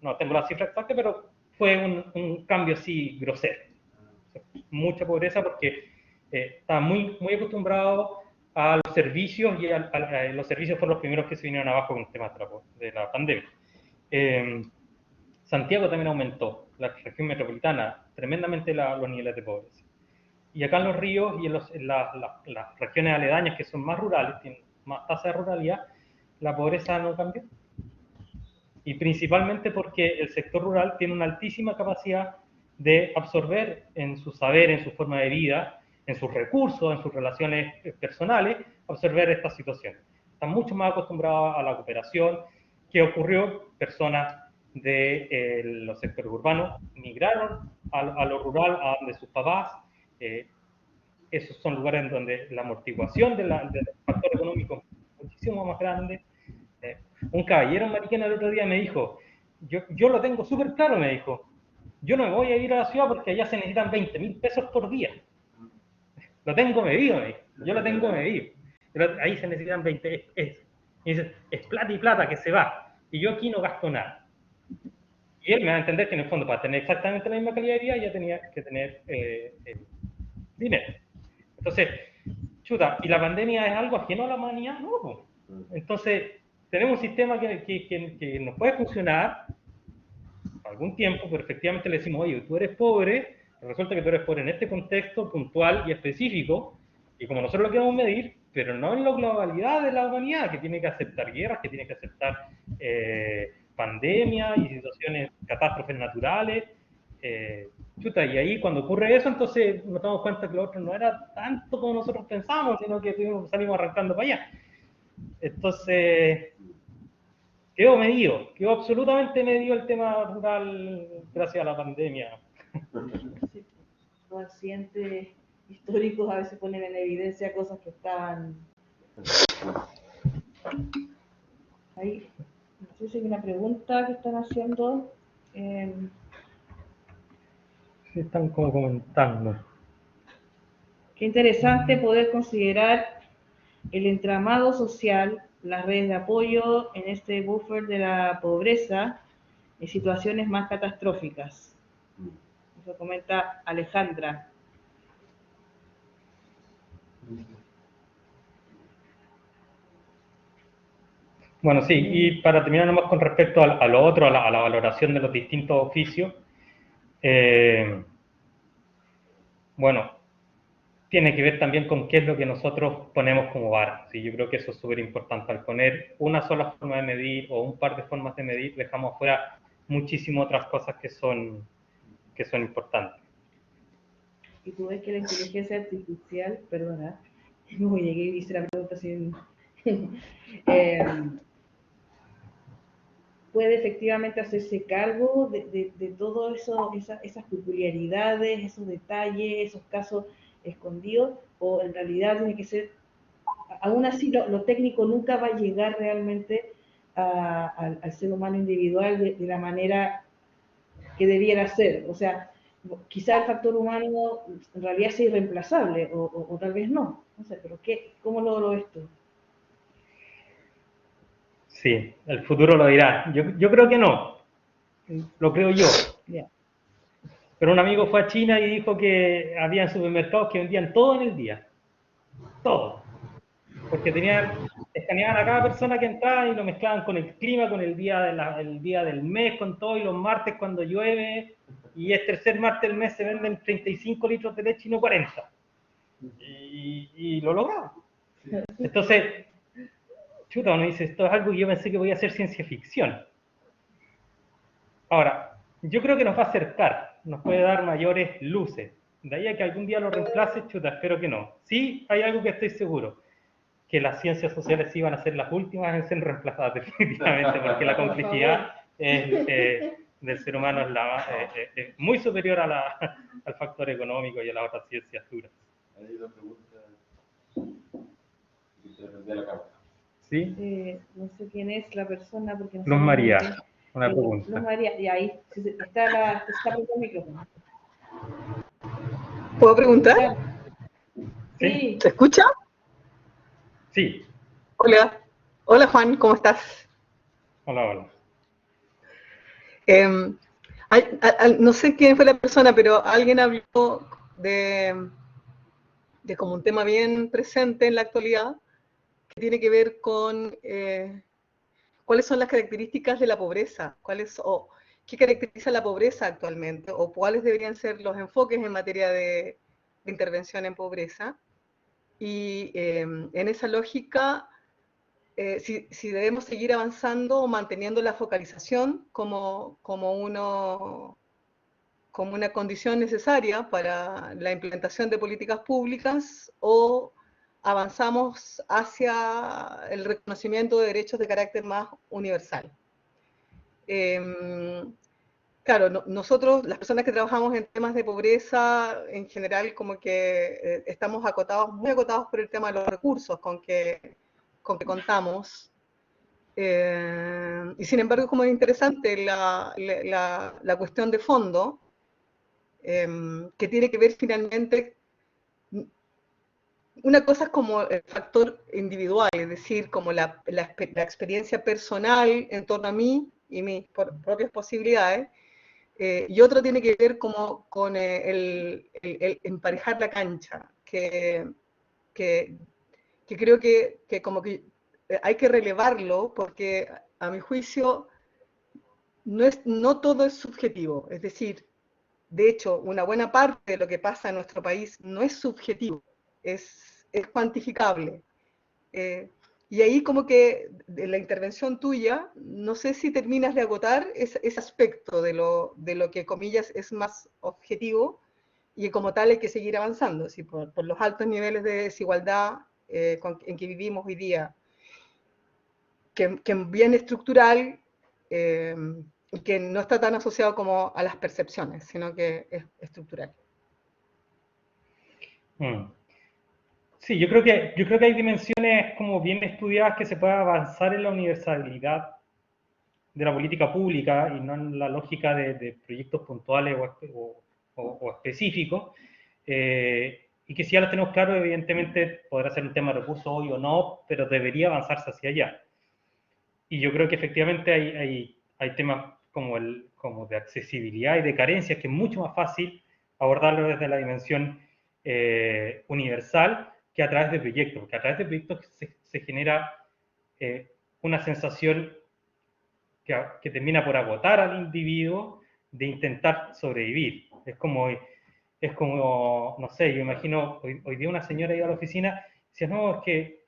No tengo la cifra exacta, pero fue un cambio así grosero. O sea, mucha pobreza porque estaba muy, muy acostumbrado a los servicios y los servicios fueron los primeros que se vinieron abajo con el tema de la pandemia. Santiago también aumentó, la región metropolitana, tremendamente los niveles de pobreza. Y acá en los ríos y en las regiones aledañas que son más rurales, tienen más tasa de ruralidad, la pobreza no cambió. Y principalmente porque el sector rural tiene una altísima capacidad de absorber en su saber, en su forma de vida, en sus recursos, en sus relaciones personales, absorber estas situaciones. Están mucho más acostumbrados a la cooperación. ¿Qué ocurrió? Personas de los sectores urbanos migraron a lo rural, a donde sus papás. Esos son lugares en donde la amortiguación del factor económico es muchísimo más grande. Un caballero en Mariquena el otro día me dijo, yo lo tengo súper claro, me dijo, yo no me voy a ir a la ciudad porque allá se necesitan 20.000 pesos por día. Lo tengo medido, me dijo. Yo lo tengo medido. Pero ahí se necesitan 20. Y dice, es plata y plata que se va. Y yo aquí no gasto nada. Y él me va a entender que en el fondo para tener exactamente la misma calidad de vida ya tenía que tener dinero. Entonces, chuta, ¿y la pandemia es algo ajeno a la humanidad? No, po. Entonces, tenemos un sistema que nos puede funcionar algún tiempo, pero efectivamente le decimos, oye, tú eres pobre, pero resulta que tú eres pobre en este contexto puntual y específico, y como nosotros lo queremos medir, pero no en la globalidad de la humanidad, que tiene que aceptar guerras, que tiene que aceptar pandemias y situaciones, catástrofes naturales, chuta, y ahí cuando ocurre eso, entonces nos damos cuenta que lo otro no era tanto como nosotros pensamos, sino que salimos arrancando para allá. Entonces, quedó absolutamente medido el tema rural gracias a la pandemia. Sí, los accidentes históricos a veces ponen en evidencia cosas que estaban ahí. No sé si hay una pregunta que están haciendo. Sí, están como comentando. Qué interesante poder considerar el entramado social, las redes de apoyo en este buffer de la pobreza en situaciones más catastróficas. Eso comenta Alejandra. Bueno, sí, y para terminar nomás con respecto a lo otro, a la valoración de los distintos oficios, bueno, tiene que ver también con qué es lo que nosotros ponemos como vara. ¿Sí? Yo creo que eso es súper importante. Al poner una sola forma de medir o un par de formas de medir, dejamos fuera muchísimas otras cosas que son importantes. Y tú ves que la inteligencia artificial, perdona, no llegué y hice la pregunta sin... puede efectivamente hacerse cargo de todo eso, esas peculiaridades, esos detalles, esos casos escondidos, o en realidad tiene que ser, aún así lo técnico nunca va a llegar realmente al ser humano individual de la manera que debiera ser. O sea, quizá el factor humano en realidad sea irreemplazable, o tal vez no. No sé, pero ¿cómo logro esto? Sí, el futuro lo dirá. Yo creo que no, lo creo yo. Yeah. Pero un amigo fue a China y dijo que había supermercados que vendían todo en el día. Todo. Porque escaneaban a cada persona que entraba y lo mezclaban con el clima, con el día del mes, con todo, y los martes cuando llueve, y el tercer martes del mes se venden 35 litros de leche y no 40. Y lo lograron. Entonces, chuta, uno dice, esto es algo que yo pensé que podía ser ciencia ficción. Ahora, yo creo que nos va a acercar, nos puede dar mayores luces. De ahí a que algún día lo reemplace, chuta, espero que no. Sí, hay algo que estoy seguro, que las ciencias sociales sí van a ser las últimas en ser reemplazadas definitivamente, porque la complejidad del ser humano es muy superior al factor económico y a las otras ciencias duras. Hay una pregunta de la cámara. ¿Sí? No sé quién es la persona, porque no Luz sé María, bien. una pregunta. Luz María, y ahí está el micrófono. ¿Puedo preguntar? Sí. ¿Se escucha? Sí. Hola. Hola Juan, ¿cómo estás? Hola, hola. No sé quién fue la persona, pero alguien habló de como un tema bien presente en la actualidad, que tiene que ver con cuáles son las características de la pobreza, qué caracteriza la pobreza actualmente, o cuáles deberían ser los enfoques en materia de intervención en pobreza. Y en esa lógica, si debemos seguir avanzando o manteniendo la focalización como una condición necesaria para la implementación de políticas públicas, o avanzamos hacia el reconocimiento de derechos de carácter más universal. Claro, nosotros, las personas que trabajamos en temas de pobreza, en general como que estamos muy acotados por el tema de los recursos con que contamos. Y sin embargo, como es interesante la cuestión de fondo, que tiene que ver finalmente, una cosa es como el factor individual, es decir, como la experiencia personal en torno a mí y mis propias posibilidades, y otro tiene que ver como con el emparejar la cancha, que creo que como que hay que relevarlo, porque a mi juicio no todo es subjetivo, es decir, de hecho, una buena parte de lo que pasa en nuestro país no es subjetivo, es cuantificable. Y ahí como que de la intervención tuya, no sé si terminas de agotar ese aspecto de lo que, comillas, es más objetivo, y como tal hay que seguir avanzando, ¿sí? por los altos niveles de desigualdad en que vivimos hoy día, que es bien estructural, y que no está tan asociado como a las percepciones, sino que es estructural. Sí, yo creo que hay dimensiones como bien estudiadas que se puede avanzar en la universalidad de la política pública y no en la lógica de proyectos puntuales o específicos, y que si ya los tenemos claros, evidentemente podrá ser un tema de recursos hoy o no, pero debería avanzarse hacia allá. Y yo creo que efectivamente hay temas como de accesibilidad y de carencias que es mucho más fácil abordarlo desde la dimensión universal que a través de proyectos, porque a través de proyectos se genera una sensación que termina por agotar al individuo de intentar sobrevivir. Es como, no sé, yo imagino, hoy día una señora iba a la oficina y decía, no, es que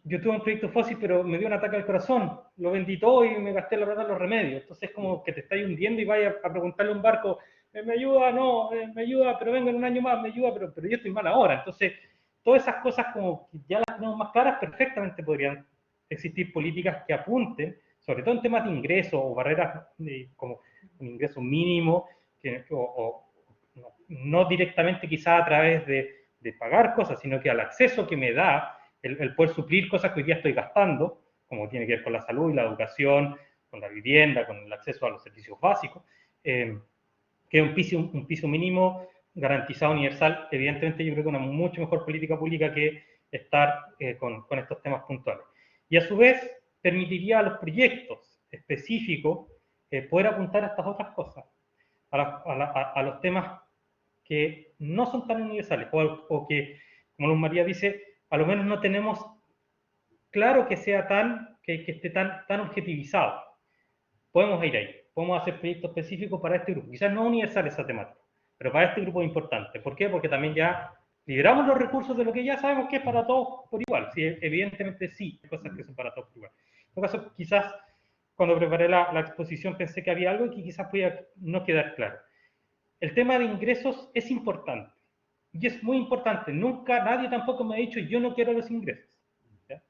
yo tuve un proyecto fósil, pero me dio un ataque al corazón, lo vendí todo y me gasté la plata en los remedios. Entonces es como que te estás hundiendo y vayas a preguntarle a un barco, me ayuda, no, me ayuda, pero venga en un año más, me ayuda, pero yo estoy mal ahora. Entonces, todas esas cosas como que ya las tenemos más claras, perfectamente podrían existir políticas que apunten, sobre todo en temas de ingresos o barreras como un ingreso mínimo, no directamente quizás a través de pagar cosas, sino que al acceso que me da el poder suplir cosas que hoy día estoy gastando, como tiene que ver con la salud y la educación, con la vivienda, con el acceso a los servicios básicos, que es un piso mínimo garantizado universal. Evidentemente yo creo que una mucho mejor política pública que estar con estos temas puntuales. Y a su vez permitiría a los proyectos específicos poder apuntar a estas otras cosas, a los temas que no son tan universales, o que, como Luz María dice, a lo menos no tenemos claro que sea que esté tan objetivizado. Podemos ir ahí, podemos hacer proyectos específicos para este grupo, quizás no universal esa temática, pero para este grupo es importante. ¿Por qué? Porque también ya liberamos los recursos de lo que ya sabemos que es para todos por igual. Sí, evidentemente sí, hay cosas que son para todos por igual. En todo caso, quizás cuando preparé la exposición pensé que había algo que quizás podía no quedar claro. El tema de ingresos es importante, y es muy importante. Nunca, nadie tampoco me ha dicho, yo no quiero los ingresos. ¿Ya?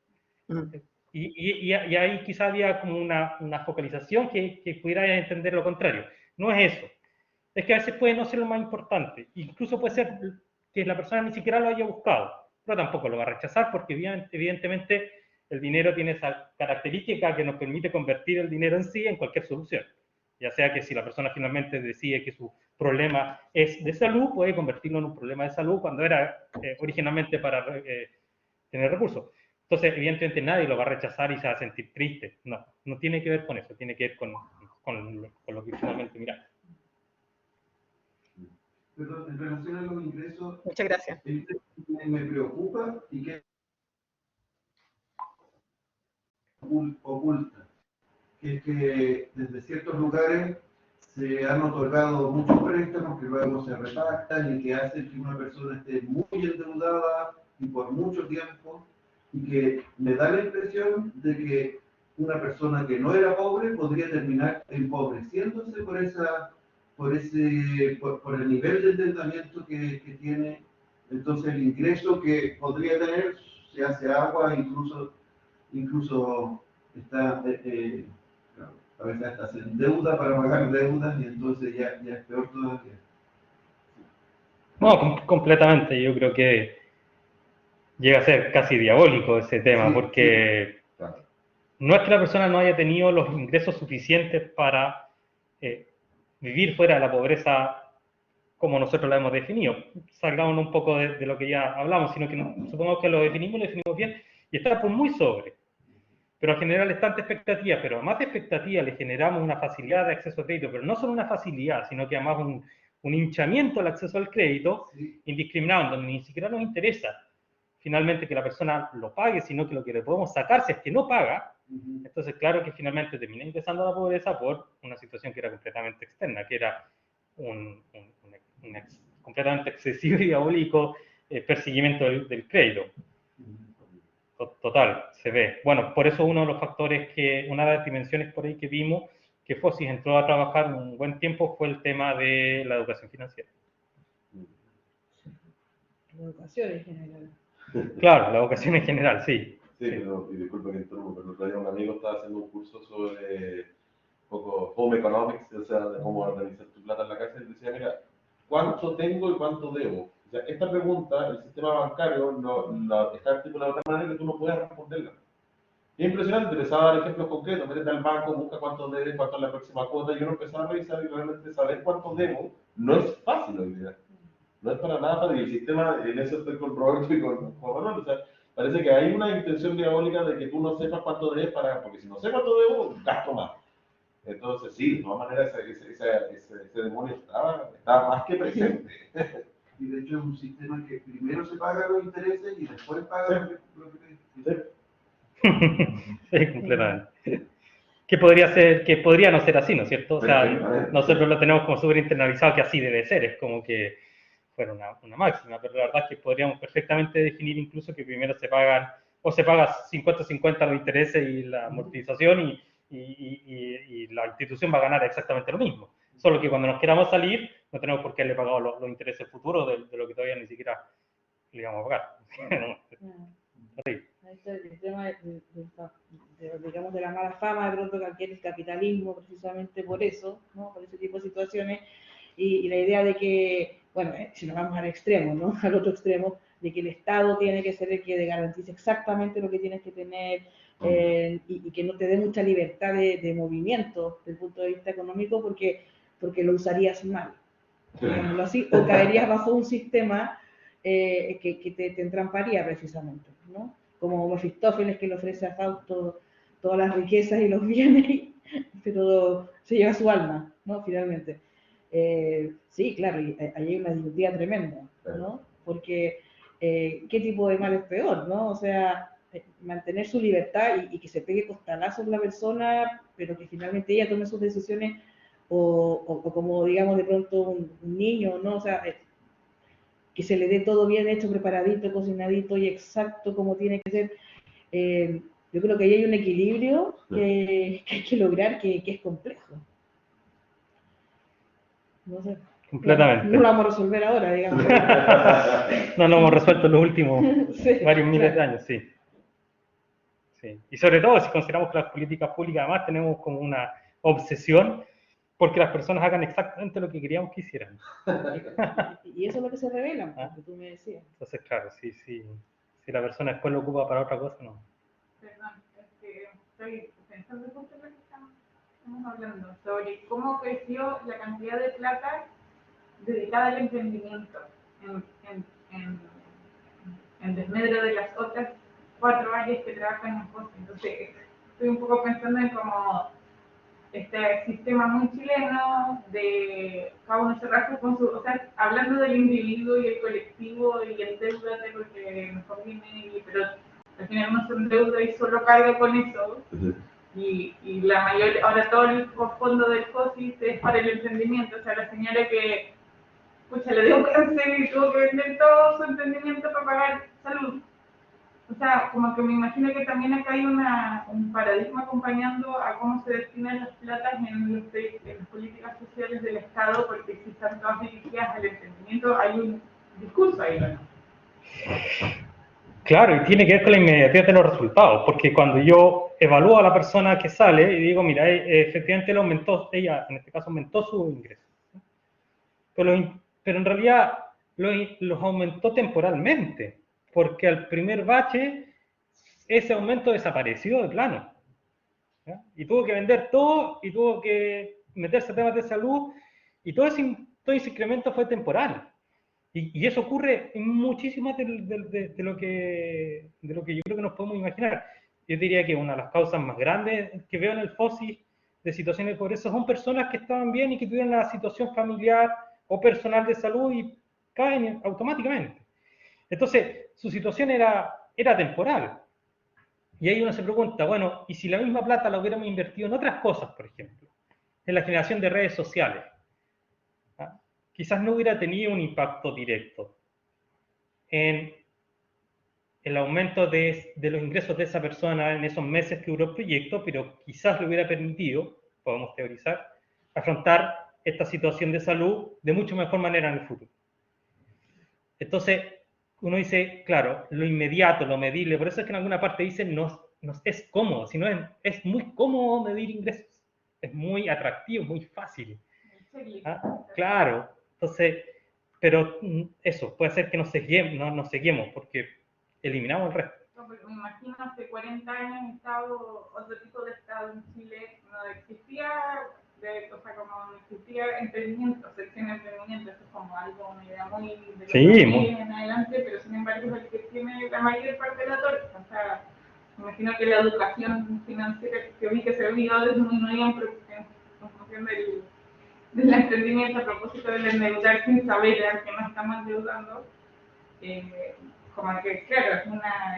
Y ahí quizá había como una focalización que pudiera entender lo contrario. No es eso. Es que a veces puede no ser lo más importante. Incluso puede ser que la persona ni siquiera lo haya buscado, pero tampoco lo va a rechazar porque evidentemente el dinero tiene esa característica que nos permite convertir el dinero en sí en cualquier solución. Ya sea que si la persona finalmente decide que su problema es de salud, puede convertirlo en un problema de salud cuando era originalmente para tener recursos. Entonces, evidentemente nadie lo va a rechazar y se va a sentir triste. No tiene que ver con eso, tiene que ver con lo que finalmente mira. Perdón, en relación a los ingresos, muchas gracias. Me preocupa y que oculta, que es que desde ciertos lugares se han otorgado muchos préstamos que luego se repactan y que hacen que una persona esté muy endeudada y por mucho tiempo, y que me da la impresión de que una persona que no era pobre podría terminar empobreciéndose por el nivel de endeudamiento que tiene. Entonces el ingreso que podría tener se hace agua, incluso está a veces hasta se endeuda para pagar deudas, y entonces ya es peor todavía. No, completamente. Yo creo que llega a ser casi diabólico ese tema, Sí, porque sí, claro. No es que la persona no haya tenido los ingresos suficientes para vivir fuera de la pobreza como nosotros la hemos definido. Salgamos un poco de lo que ya hablamos, sino que supongamos que lo definimos bien y está por muy sobre. Pero generarle tanta expectativa, pero además de expectativa le generamos una facilidad de acceso al crédito, pero no solo una facilidad, sino que además un hinchamiento al acceso al crédito indiscriminado, donde ni siquiera nos interesa finalmente que la persona lo pague, sino que lo que le podemos sacar si es que no paga. Entonces, claro que finalmente termina ingresando a la pobreza por una situación que era completamente externa, que era un completamente excesivo y diabólico perseguimiento del crédito. Total, se ve. Bueno, por eso uno de los factores una de las dimensiones por ahí que vimos que FOSIS entró a trabajar un buen tiempo fue el tema de la educación financiera. La educación en general. Claro, la educación en general, sí. Sí, pero, y disculpa que interrumpa, pero el otro día un amigo estaba haciendo un curso sobre un poco home economics, o sea, de cómo organizar tu plata en la casa, y decía, mira, ¿cuánto tengo y cuánto debo? O sea, esta pregunta, el sistema bancario está articulado de tal manera que tú no puedes responderla. Y es impresionante, empezaba a dar ejemplos concretos, métete al banco, busca cuánto debes, cuánto es la próxima cuota, y uno empezaba a revisar y realmente saber cuánto debo no es fácil hoy día. No es para nada fácil, y el sistema, en eso estoy con Roberto y con Juan Manuel, o sea, parece que hay una intención diabólica de que tú no sepas cuánto debes porque si no sé cuánto debo, gasto más. Entonces, sí, de todas maneras, ese demonio estaba más que presente. Y de hecho es un sistema que primero se pagan los intereses y después pagan lo que te... Sí, completamente. Que podría no ser así, ¿no es cierto? O sea, nosotros lo tenemos como súper internalizado que así debe ser, es como que fuera una máxima, pero la verdad es que podríamos perfectamente definir incluso que primero se paga 50-50 los intereses y la amortización y la institución va a ganar exactamente lo mismo. Solo que cuando nos queramos salir, no tenemos por qué haberle pagado los intereses futuros de lo que todavía ni siquiera le íbamos a pagar. Ahí está el tema digamos, de la mala fama de pronto que adquiere el capitalismo precisamente por eso, ¿no? Por ese tipo de situaciones, y la idea de que, bueno, si nos vamos al extremo, ¿no? Al otro extremo, de que el Estado tiene que ser el que garantice exactamente lo que tienes que tener, y que no te dé mucha libertad de movimiento desde el punto de vista económico porque lo usarías mal, digámoslo así, o caerías bajo un sistema que te entramparía precisamente, ¿no? Como Mefistófeles, que le ofrece a Fausto todas las riquezas y los bienes, pero se lleva su alma, ¿no? Finalmente. Sí, claro, y ahí hay una disyuntiva tremenda, ¿no? Porque ¿qué tipo de mal es peor, ¿no? O sea, mantener su libertad y que se pegue costalazos la persona, pero que finalmente ella tome sus decisiones, o como digamos de pronto un niño, ¿no? O sea, que se le dé todo bien hecho, preparadito, cocinadito y exacto como tiene que ser. Yo creo que ahí hay un equilibrio que hay que lograr, que es complejo. No sé. Completamente. No lo vamos a resolver ahora, digamos. No lo hemos resuelto en los últimos varios miles de años, sí. Y sobre todo si consideramos que las políticas públicas además tenemos como una obsesión porque las personas hagan exactamente lo que queríamos que hicieran. Y eso es lo que se revela, porque tú me decías. Entonces, claro, si la persona después lo ocupa para otra cosa, no. Perdón, es que estoy pensando justo en lo que estamos hablando, sobre cómo creció la cantidad de plata dedicada al emprendimiento en desmedro de las otras 4 áreas que trabajan en FOSI. Entonces, estoy un poco pensando en cómo este sistema muy chileno de cada uno se rasca con su, o sea, hablando del individuo y el colectivo y endeudate porque nos conviene, pero al final no se endeuda y solo carga con eso. Y la mayoría, ahora todo el fondo del FOSIS es para el emprendimiento, o sea, la señora que, pucha, le dio cáncer y tuvo que vender todo su emprendimiento para pagar salud. O sea, como que me imagino que también acá hay un paradigma acompañando a cómo se destinan las platas en las políticas sociales del Estado, porque si están todas dirigidas al emprendimiento, hay un discurso ahí, ¿no? Claro, y tiene que ver con la inmediatez de los resultados, porque cuando yo evalúo a la persona que sale y digo, mira, efectivamente ella en este caso aumentó su ingreso, pero en realidad los aumentó temporalmente, porque al primer bache ese aumento desapareció de plano, ¿ya? Y tuvo que vender todo y tuvo que meterse a temas de salud y todo ese incremento fue temporal. Y eso ocurre en muchísimas de lo que yo creo que nos podemos imaginar. yo diría que una de las causas más grandes que veo en el FOSI de situaciones de pobreza son personas que estaban bien y que tuvieron una situación familiar o personal de salud y caen automáticamente. Entonces, su situación era temporal. Y ahí uno se pregunta, bueno, ¿y si la misma plata la hubiéramos invertido en otras cosas, por ejemplo? En la generación de redes sociales. ¿Ah? Quizás no hubiera tenido un impacto directo en el aumento de los ingresos de esa persona en esos meses que duró el proyecto, pero quizás le hubiera permitido, podemos teorizar, afrontar esta situación de salud de mucho mejor manera en el futuro. Entonces, uno dice, claro, lo inmediato, lo medible, por eso es que en alguna parte dicen no es cómodo, sino es muy cómodo medir ingresos, es muy atractivo, muy fácil. ¿Ah? Claro, entonces, pero eso, puede ser que nos seguimos porque eliminamos el resto. No, porque me imagino hace 40 años otro tipo de Estado en Chile, no existía, como no existía emprendimiento, sección de emprendimiento, eso es como algo, una idea muy de los muy en adelante, pero sin embargo es el que tiene la mayor parte de la torta. O sea, me imagino que la educación financiera que vi que se olvidó disminuía en función del emprendimiento a propósito del endeudar sin saber a qué nos estamos endeudando. Como que, claro,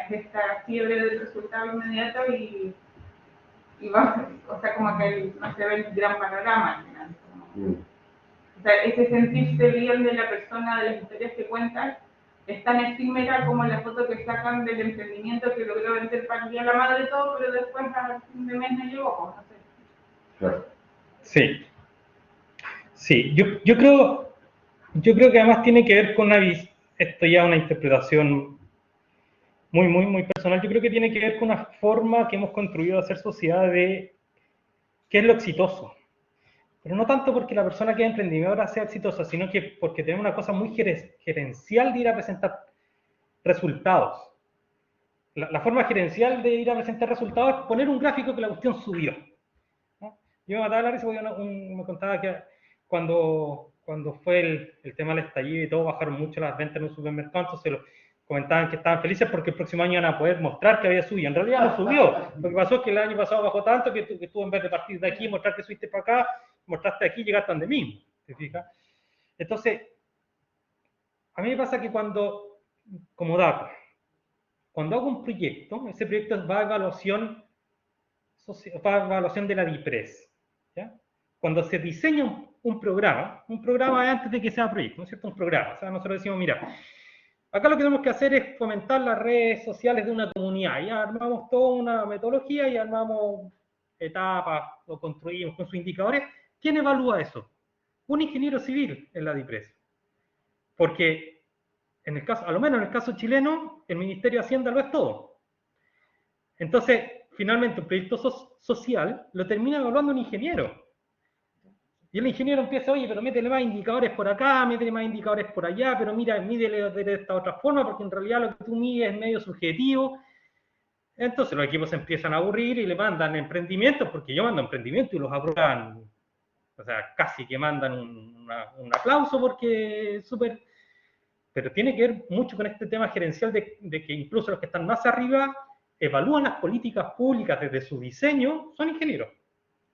es esta fiebre del resultado inmediato y va, o sea, como que no se ve el gran panorama al final. O sea, ese sentirse bien de la persona, de las historias que cuentan, es tan efímera como la foto que sacan del emprendimiento que logró vender para el día la madre de todo, pero después a fin de mes no llegó, pues, no sé. Claro. Sí. Sí, yo creo que además tiene que ver con esto ya una interpretación muy personal. Yo creo que tiene que ver con una forma que hemos construido de hacer sociedad de qué es lo exitoso. Pero no tanto porque la persona que es emprendedora sea exitosa, sino que porque tenemos una cosa muy gerencial de ir a presentar resultados. La forma gerencial de ir a presentar resultados es poner un gráfico que la cuestión subió, ¿no? Yo me mataba la risa porque me contaba que cuando fue el tema del estallido y todo, bajaron mucho las ventas en un supermercado, entonces comentaban que estaban felices porque el próximo año iban a poder mostrar que había subido. En realidad no subió. Lo que pasó es que el año pasado bajó tanto que tú en vez de partir de aquí, mostrar que subiste para acá, mostraste aquí y llegaste a donde mismo. ¿Te fijas? Entonces, a mí me pasa que como dato, cuando hago un proyecto, ese proyecto va a evaluación de la DIPRES. ¿Ya? Cuando se diseña un programa es antes de que sea proyecto, ¿no es cierto? Un programa. O sea, nosotros decimos, mira, acá lo que tenemos que hacer es fomentar las redes sociales de una comunidad. Ya armamos toda una metodología y armamos etapas, lo construimos con sus indicadores. ¿Quién evalúa eso? Un ingeniero civil en la DIPRES. Porque, a lo menos en el caso chileno, el Ministerio de Hacienda lo es todo. Entonces, finalmente, un proyecto social lo termina evaluando un ingeniero. Y el ingeniero empieza, oye, pero métele más indicadores por acá, métele más indicadores por allá, pero mira, mídele de esta otra forma, porque en realidad lo que tú mides es medio subjetivo. Entonces los equipos se empiezan a aburrir y le mandan emprendimientos, porque yo mando emprendimientos y los aprueban, o sea, casi que mandan un aplauso porque es súper... Pero tiene que ver mucho con este tema gerencial de que incluso los que están más arriba evalúan las políticas públicas desde su diseño, son ingenieros.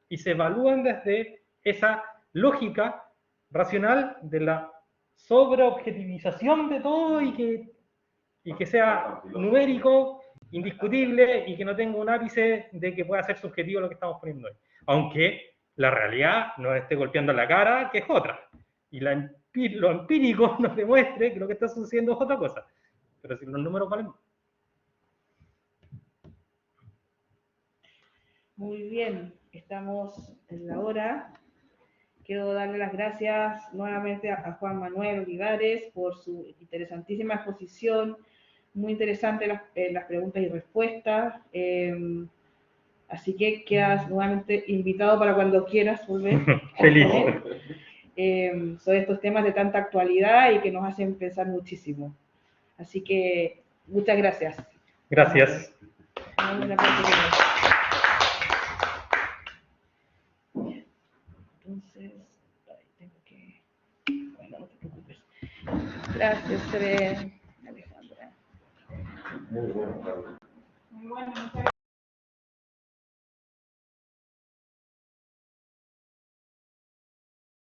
Y se evalúan desde esa lógica racional de la sobreobjetivización de todo y que sea numérico, indiscutible y que no tenga un ápice de que pueda ser subjetivo lo que estamos poniendo ahí. Aunque la realidad nos esté golpeando en la cara, que es otra. Y lo empírico nos demuestre que lo que está sucediendo es otra cosa. Pero si los números valen. Muy bien, estamos en la hora. Quiero darle las gracias nuevamente a Juan Manuel Olivares por su interesantísima exposición, muy interesante las preguntas y respuestas. Así que quedas nuevamente invitado para cuando quieras volver. Feliz. Sobre estos temas de tanta actualidad y que nos hacen pensar muchísimo. Así que muchas gracias. Gracias. Entonces, tengo que... Bueno, no te preocupes. Gracias, Alejandra. Muy bueno, Carlos. Muy bueno, muchas gracias.